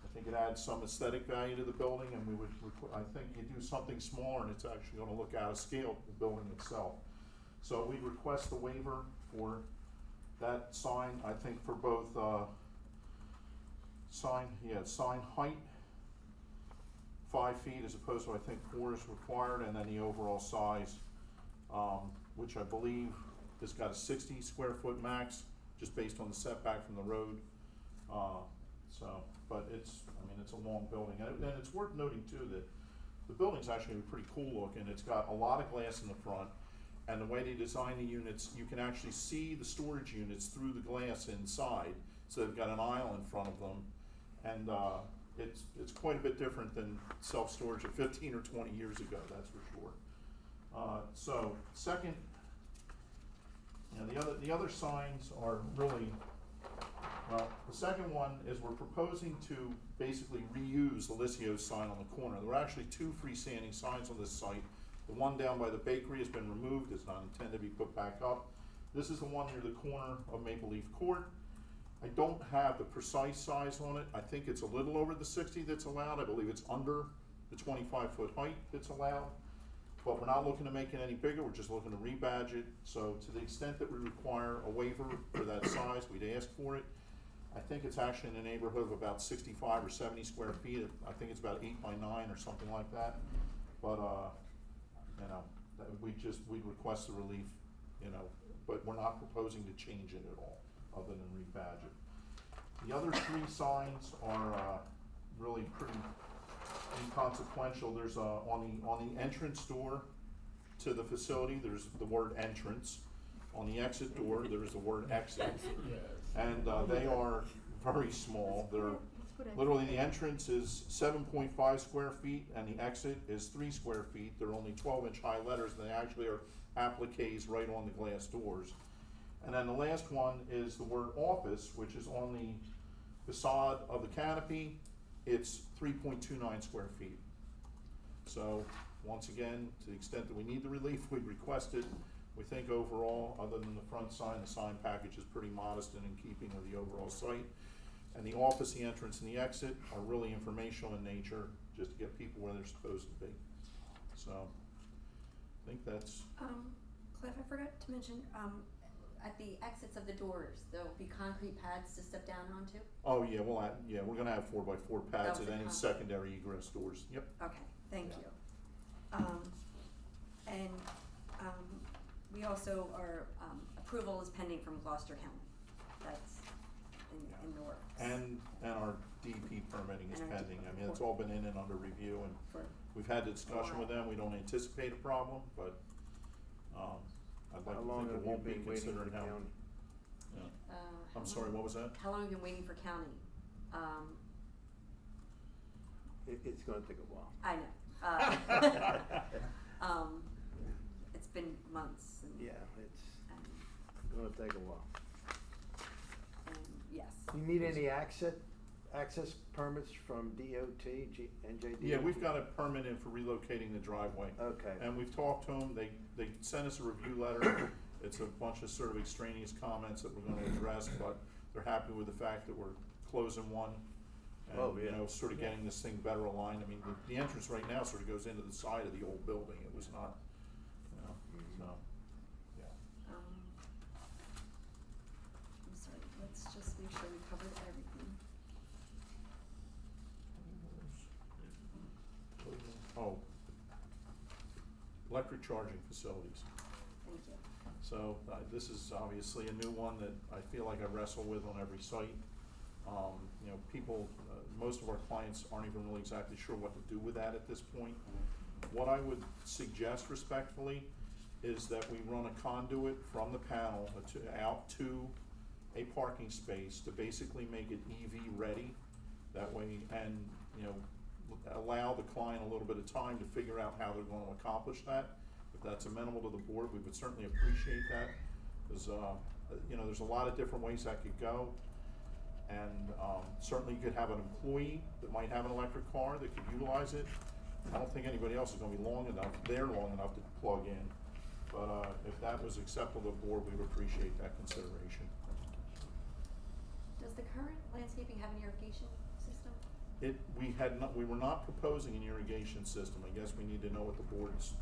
I think it adds some aesthetic value to the building, and I think you do something smaller and it's actually gonna look out of scale with the building itself. So we'd request the waiver for that sign, I think for both, sign height, 5 feet as opposed to, I think, 4 is required, and then the overall size, which I believe has got a 60 square foot max, just based on the setback from the road. But it's a long building, and it's worth noting too that the building's actually pretty cool looking. It's got a lot of glass in the front, and the way they design the units, you can actually see the storage units through the glass inside. So they've got an aisle in front of them, and it's quite a bit different than self-storage of 15 or 20 years ago, that's for sure. So second The other signs are really, well, the second one is we're proposing to basically reuse the Lycio sign on the corner. There are actually two freestanding signs on this site. The one down by the bakery has been removed, it's not intended to be put back up. This is the one near the corner of Maple Leaf Court. I don't have the precise size on it. I think it's a little over the 60 that's allowed. I believe it's under the 25-foot height that's allowed. But we're not looking to make it any bigger, we're just looking to rebadge it. So to the extent that we require a waiver for that size, we'd ask for it. I think it's actually in the neighborhood of about 65 or 70 square feet. I think it's about 8 by 9 or something like that. But, we'd request the relief, but we're not proposing to change it at all, other than rebadge it. The other three signs are, really pretty inconsequential. There's on the entrance door to the facility, there's the word entrance. On the exit door, there's the word exit. And they are very small. They're literally, the entrance is 7.5 square feet and the exit is 3 square feet. They're only 12-inch high letters, and they actually are appliques right on the glass doors. And then the last one is the word office, which is on the facade of the canopy. It's 3.29 square feet. So once again, to the extent that we need the relief, we'd request it. We think overall, other than the front sign, the sign package is pretty modest and in keeping with the overall site. And the office, the entrance, and the exit are really informational in nature, just to get people where they're supposed to be. So I think that's. Cliff, I forgot to mention, at the exits of the doors, there'll be concrete pads to step down onto? Oh, yeah, we're gonna have 4x4 pads was at the any con- secondary egress doors, yep. Okay, thank Yeah. you. We also are, approval is pending from Gloucester County. That's in the works. And our DEP permitting is And our pending. DEP I mean, it's all been in and under review, and For- we've had the discussion with them. We don't anticipate a problem, but, I'd like How to long think have it you won't be been waiting for considering the how. county? Yeah. How I'm sorry, long- what was that? How long have you been waiting for county? It's gonna take a while. I know. It's been months and. Yeah, it's and- gonna take a while. and yes. You need any access permits from DOT, NJDOT? Yeah, we've got a permit in for relocating the driveway. Okay. And we've talked to them, they sent us a review letter. It's a bunch of sort of extraneous comments that we're gonna address, but they're happy with the fact that we're closing one. And, Oh, yeah. sort of getting this thing better aligned. I mean, the entrance right now sort of goes into the side of the old building. It was not, so, yeah. I'm sorry, let's just make sure we covered everything. Oh, electric charging facilities. Thank you. So, this is obviously a new one that I feel like I wrestle with on every site. People, most of our clients aren't even really exactly sure what to do with that at this point. What I would suggest respectfully is that we run a conduit from the panel out to a parking space to basically make it EV ready. That way, and, allow the client a little bit of time to figure out how they're going to accomplish that. If that's amenable to the board, we would certainly appreciate that, because, there's a lot of different ways that could go. And certainly you could have an employee that might have an electric car that could utilize it. I don't think anybody else is gonna be long enough to plug in. But if that was acceptable to the board, we would appreciate that consideration. Does the current landscaping have an irrigation system? We were not proposing an irrigation system. I guess we need to know what the board's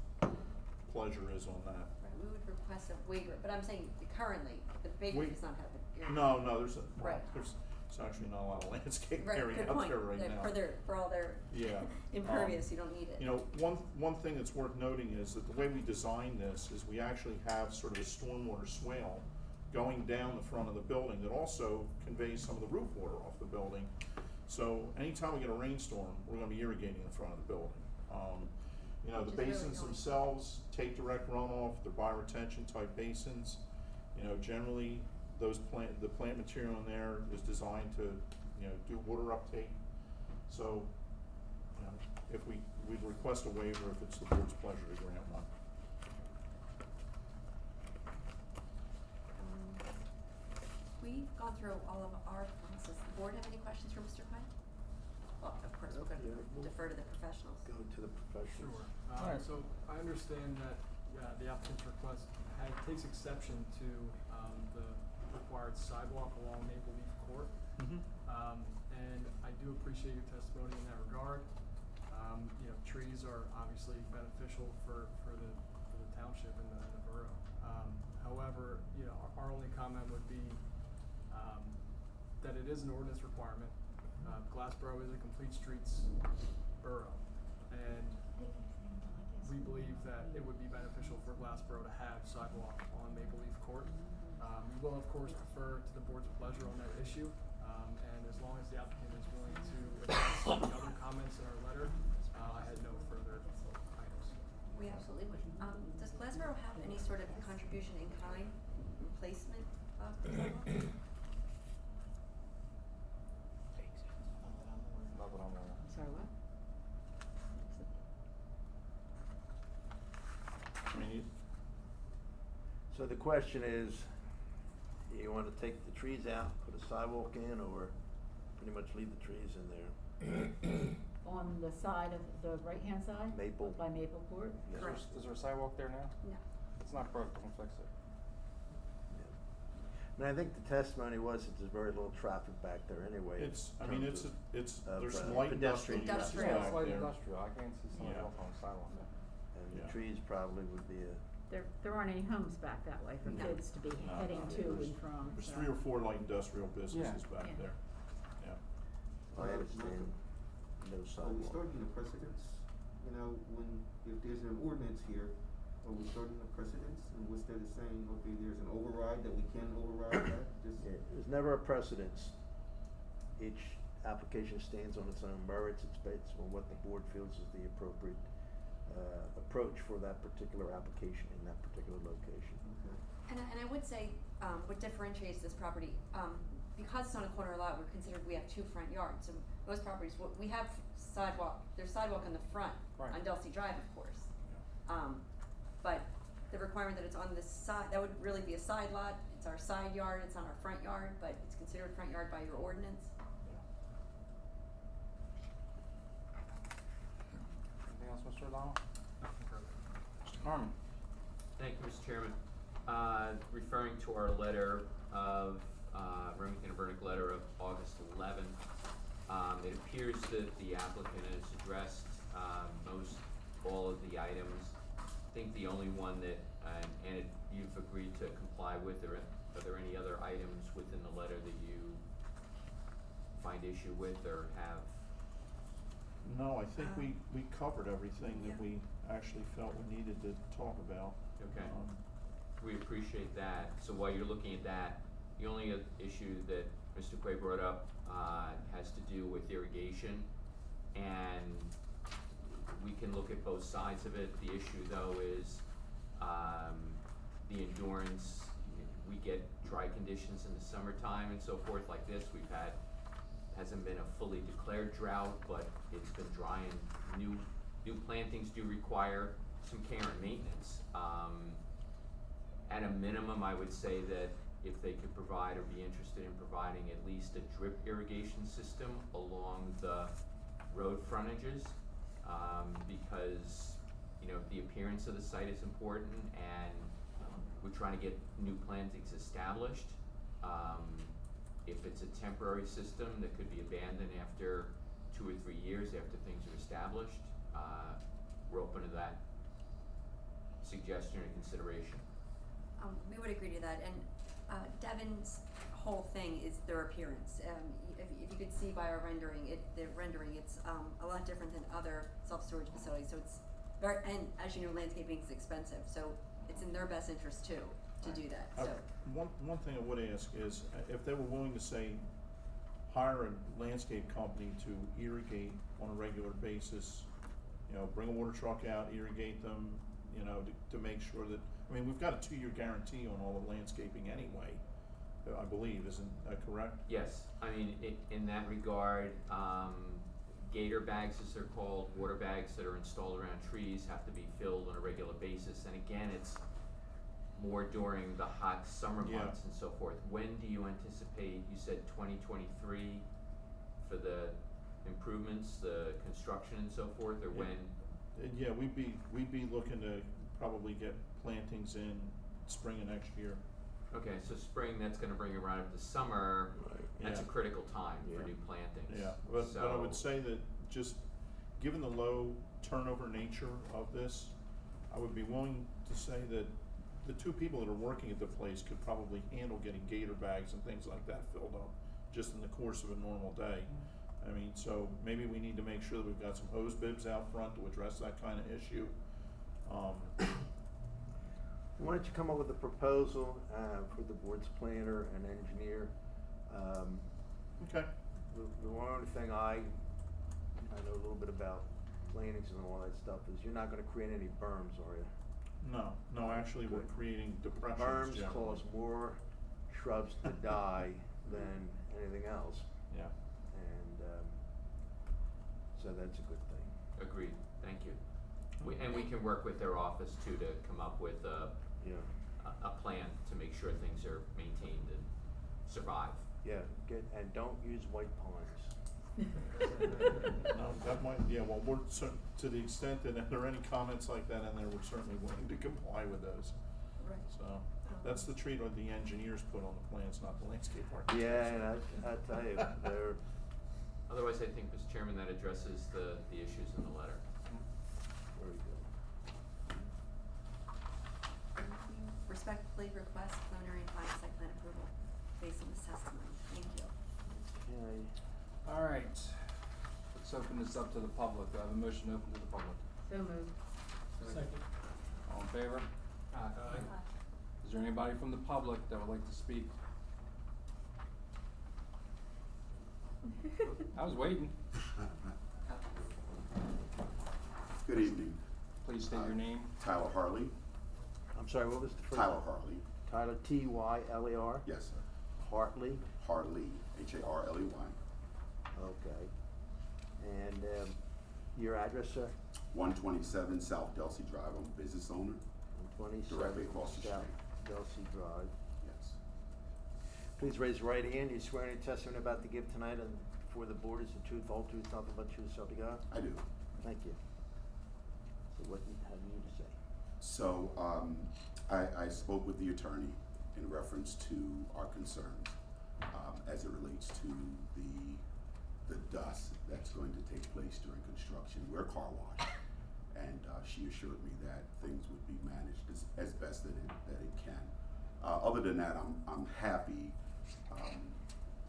pleasure is on that. Right, we would request a waiver, but I'm saying currently, the bakery does not have an irrigation. No, Right. there's actually not a lot of landscape Right, area good out point. there right now. For all their Yeah. impervious, you don't need it. One thing that's worth noting is that the way we designed this is we actually have sort of a stormwater swale going down the front of the building that also conveys some of the roof water off the building. So anytime we get a rainstorm, we're gonna be irrigating the front of the building. The Which is really basins nice. themselves take direct runoff, they're bioretention type basins. Generally, the plant material in there is designed to, do water uptake. So, if we'd request a waiver if it's the board's pleasure to grant one. we've gone through all of our points. Does the board have any questions for Mr. Pike? Well, of course, we're Yeah, gonna we'll defer to the professionals. Go to the professionals. Sure. Alright. So I understand that, the applicant's request takes exception to, the required sidewalk along Maple Leaf Court. And I do appreciate your testimony in that regard. Trees are obviously beneficial for the township and the borough. However, our only comment would be, that it is an ordinance requirement. Glassboro is a complete streets borough, and we believe that it would be beneficial for Glassboro to have sidewalk on Maple Leaf Court. We will, of course, defer to the board's pleasure on that issue, and as long as the applicant is willing to address the other comments in our letter, I had no further items. We absolutely would. Does Glassboro have any sort of contribution in kind replacement of the sidewalk? Not that I'm aware of. I'm sorry, what? I mean, So the question is, you wanna take the trees out, put a sidewalk in, or pretty much leave the trees in there? On the side of the right-hand side? Maple. By Maple Court? Yeah. Correct. is there a sidewalk there now? No. It's not broke, don't fix it. I mean, I think the testimony was that there's very little traffic back there anyway. It's, I in mean, terms it's, of, there's some light industrial pedestrian uses Industrial. back It's light there. industrial, I can't see somebody Yeah. walking on the sidewalk there. And the Yeah. trees probably would be a, There aren't any homes back that way for No. kids to be No, heading no, to there's- and from, There's so. 3 or 4 light industrial businesses Yeah. back Yeah. there, yeah. I understand, no Are we sidewalk. starting a precedence, if there's an ordinance here, are we starting a precedence? And what's that saying, okay, there's an override that we can override that, just? Yeah, there's never a precedence. Each application stands on its own merits, it's based on what the board feels is the appropriate, approach for that particular application in that particular location. Okay. And I would say, what differentiates this property, because it's on a corner lot, we have 2 front yards. So most properties, we have sidewalk, there's sidewalk in the front, Right. on Delsey Drive, of course. But the requirement that it's on the side, that would really be a side lot, it's our side yard, it's on our front yard, but it's considered front yard by your ordinance. Anything else, Mr. O'Donnell? Nothing further. Mr. Carmen? Thank you, Mr. Chairman. Referring to our letter of, Remington and Burdick letter of August 11th, it appears that the applicant has addressed, most, all of the items. I think the only one that, and you've agreed to comply with, are there any other items within the letter that you find issue with or have? No, I think we covered everything that Yeah. we actually felt we needed to talk about. Okay. We appreciate that. So while you're looking at that, the only issue that Mr. Quay brought up has to do with irrigation, and we can look at both sides of it. The issue though is the endurance. We get dry conditions in the summertime and so forth like this. Hasn't been a fully declared drought, but it's been dry, and new plantings do require some care and maintenance. At a minimum, I would say that if they could provide or be interested in providing at least a drip irrigation system along the road frontages, because, the appearance of the site is important, and we're trying to get new plantings established. If it's a temporary system that could be abandoned after 2 or 3 years after things are established, we're open to that suggestion or consideration. We would agree to that, and Devon's whole thing is their appearance. If you could see by our rendering, it's a lot different than other self-storage facilities, so it's very, and as you know, landscaping is expensive, so it's in their best interest too, to do that, so. One thing I would ask is, if they were willing to say, hire a landscape company to irrigate on a regular basis, bring a water truck out, irrigate them, to make sure that, we've got a 2-year guarantee on all the landscaping anyway, I believe, isn't that correct? Yes, in that regard, gator bags, as they're called, water bags that are installed around trees have to be filled on a regular basis, and again, more during the hot summer Yeah. months and so forth. When do you anticipate, you said 2023 for the improvements, the construction and so forth, or Yeah. when? Yeah, we'd be looking to probably get plantings in spring of next year. Okay, so spring, that's gonna bring you right up to summer, that's a Yeah. critical time for Yeah. new plantings. Yeah, but I So- would say that just given the low turnover nature of this, I would be willing to say that the two people that are working at the place could probably handle getting gator bags and things like that filled up just in the course of a normal day. I mean, so maybe we need to make sure that we've got some hose bibs out front to address that kind of issue. Why don't you come up with a proposal, for the board's planner and engineer? Okay. The only thing I know a little bit about plantings and all that stuff is you're not gonna create any berms, are you? No, actually, we're creating depressions Berms generally. cause more shrubs to die than anything else, Yeah. and, so that's a good thing. Agreed, thank you. And we can work with their office too to come up with Yeah, a plan to make sure things are maintained and survive. yeah, and don't use white pines. No, that might, yeah, well, we're to the extent that if there are any comments like that in there, we're certainly willing to comply with those. Right. So, that's the treat of the engineers put on the plans, not the landscape architects. Yeah, and I tell you, they're, Otherwise, I think, Mr. Chairman, that addresses the issues in the letter. very good. Thank you. Respectfully request preliminary and final site plan approval based on this testimony. Thank you. Okay. All right, let's open this up to the public. Do I have a motion open to the public? So moved. Second. All in favor? Aye. Is there anybody from the public that would like to speak? I was waiting. Good evening. Please state your name. Tyler Harley. I'm sorry, what was the first? Tyler Harley. Tyler, Tyler? Yes, sir. Hartley? Harley, Harley. Okay. And, your address, sir? 127 South Delsey Drive. I'm a business owner. 127 Directly across the South street. Delsey Drive. Yes. Please raise your right hand. You swear any testimony about to give tonight and before the board is the truth, whole truth, nothing but truth, so help you God? I do. Thank you. So what have you to say? So, I spoke with the attorney in reference to our concerns as it relates to the dust that's going to take place during construction. We're a car wash, and she assured me that things would be managed as best that it can. Other than that, I'm happy.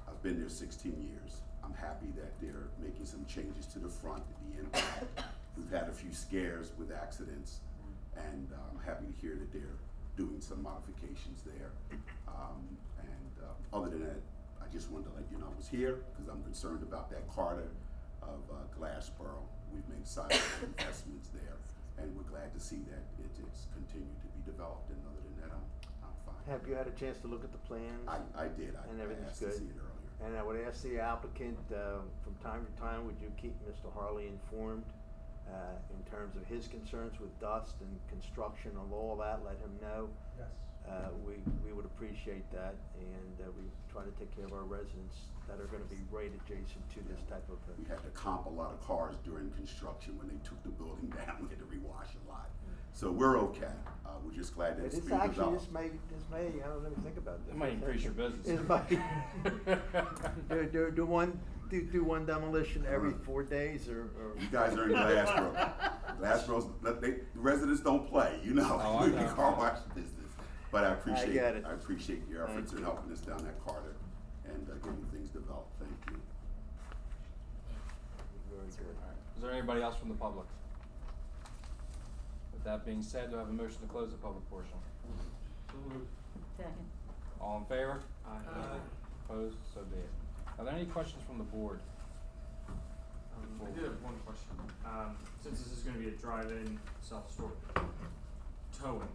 I've been there 16 years. I'm happy that they're making some changes to the front, the impact. We've had a few scares with accidents, and I'm happy to hear that they're doing some modifications there. Other than that, I just wanted to let you know I was here because I'm concerned about that corridor of Glassboro. We've made sizable investments there, and we're glad to see that it's continued to be developed. And other than that, I'm fine. Have you had a chance to look at the plans? I did. And I everything's asked to good? see it earlier. And I would ask the applicant, from time to time, would you keep Mr. Harley informed, in terms of his concerns with dust and construction of all that, let him know. Yes. We would appreciate that, and, we try to take care of our residents that are gonna be right adjacent to this type of. We had to comp a lot of cars during construction when they took the building down. We had to rewash a lot. So we're okay. We're just glad that it's It's being actually, developed. this may, I don't even think about this. It might increase your business. It might. Do one demolition every 4 days or? You guys are in Glassboro. The residents don't play, you know. Oh, I We're know. in car wash business. But I appreciate, get it. I appreciate your efforts Thank in you. helping us down that corridor and getting things developed. Thank you. Very good. All right. Is there anybody else from the public? With that being said, do I have a motion to close the public portion? Second. All in favor? Aye. Opposed? So be it. Are there any questions from the board? I did have one question. Since this is gonna be a drive-in self-storage, towing,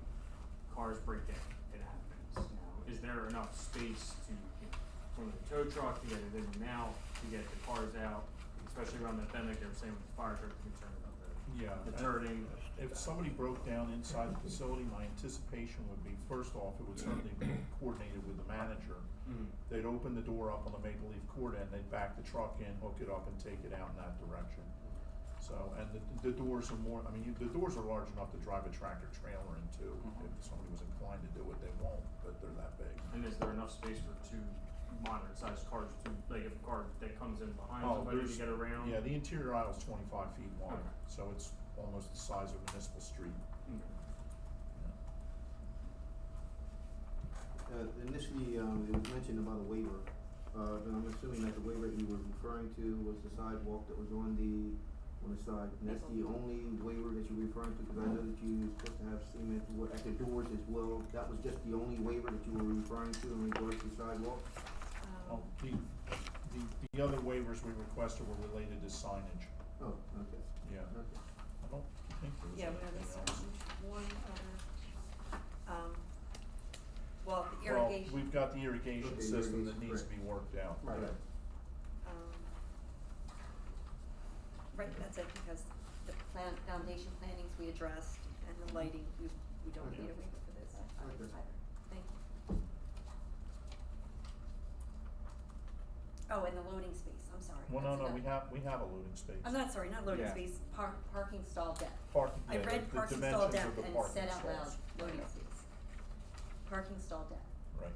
cars break down, it happens. Now, is there enough space to, from the tow truck to get it in and out, to get the cars out? especially around that bend, like they were saying with the fire truck, concerned about that. Yeah. The turning. If somebody broke down inside the facility, my anticipation would be, first off, it would certainly be coordinated with the manager. They'd open the door up on the Maple Leaf Court end, they'd back the truck in, hook it up and take it out in that direction. So, and the doors are more, I mean, the doors are large enough to drive a tractor trailer into. If somebody was inclined to do it, they won't, but they're that big. And is there enough space for two moderate sized cars to, like if a car that comes in behind Oh, somebody to there's- get around? Yeah, the interior aisle's 25 feet wide, Okay. so it's almost the size of Municipal Street. Initially, it was mentioned about a waiver, but I'm assuming that the waiver that you were referring to was the sidewalk that was on the side, and that's the only waiver that you're referring to, because I know that you're supposed to have cement at the doors as well. That was just the only waiver that you were referring to in regards to sidewalk? Oh, the other waivers we requested were related to signage. Oh, okay. Yeah. Okay. I don't think there was Yeah, we have anything this else. one other, well, the Well, irrigation. we've got the irrigation Okay, system that irrigation, needs to be worked out. Right. Right, that's it, because the foundation plantings we addressed, and the lighting, we don't need a waiver for this either. Thank you. Oh, and the loading space, I'm sorry. Well, That's no, another- we have a loading space. I'm not sorry, not loading Yeah. space, parking stall depth. Parking, I yeah, read the parking stall dimensions of depth the and parking said out loud, stalls. loading space. Parking stall depth. Right.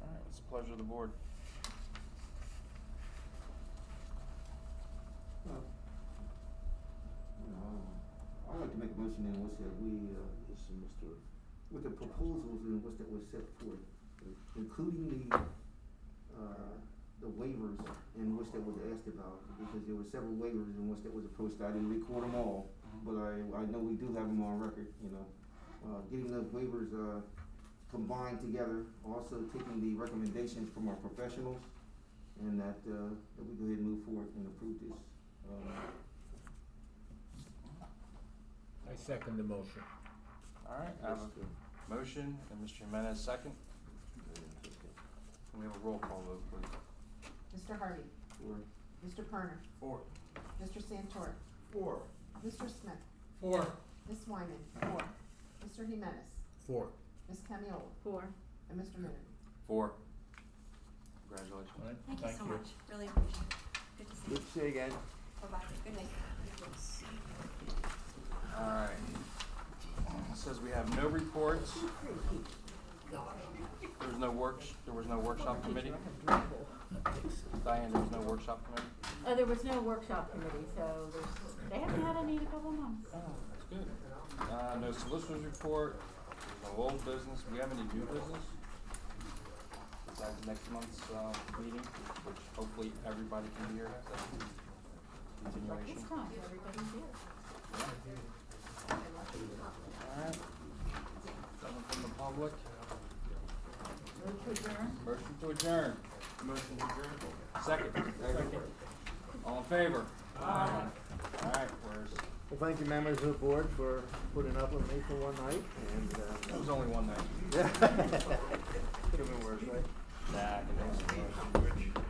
Alright, it's a pleasure of the board. Well, I'd like to make a motion in which that we, with the proposals in which that was set forth, including the waivers in which that was asked about, because there were several waivers in which that was approached. I didn't record them all, but I know we do have them on record, you know. Getting those waivers, combined together, also taking the recommendations from our professionals, and that we go ahead and move forward and approve this. I second the motion. Alright, I have a motion, and Mr. Jimenez second. Can we have a roll call vote, please? Mr. Harvey, For Mr. Perner, Four. Mr. Santora, 4. Mr. Smith, 4. Ms. Wyman, 4, Mr. Jimenez, 4. Ms. Camiola, 4. and Mr. Moon. 4. Congratulations. All right, Thank you so you. much, really appreciate it. Good to see you. Good to see you again. Bye-bye, good night. Alright. It says we have no reports. There was no workshop committee. Diane, there was no workshop committee? There was no workshop committee, so they haven't had any in a couple of months. That's good. No solicitor's report, no old business. We have any new business? Besides next month's, meeting, which hopefully everybody can be here, so But continuation. this time, everybody's here. Alright. Someone from the public? Move to adjourn. Motion to adjourn. Motion to adjourn. Second. All in favor? Aye. Alright, where's, Well, thank you, members of the board, for putting up with me for one night, and, it was only one night. yeah. Could have been worse, right? Nah, I can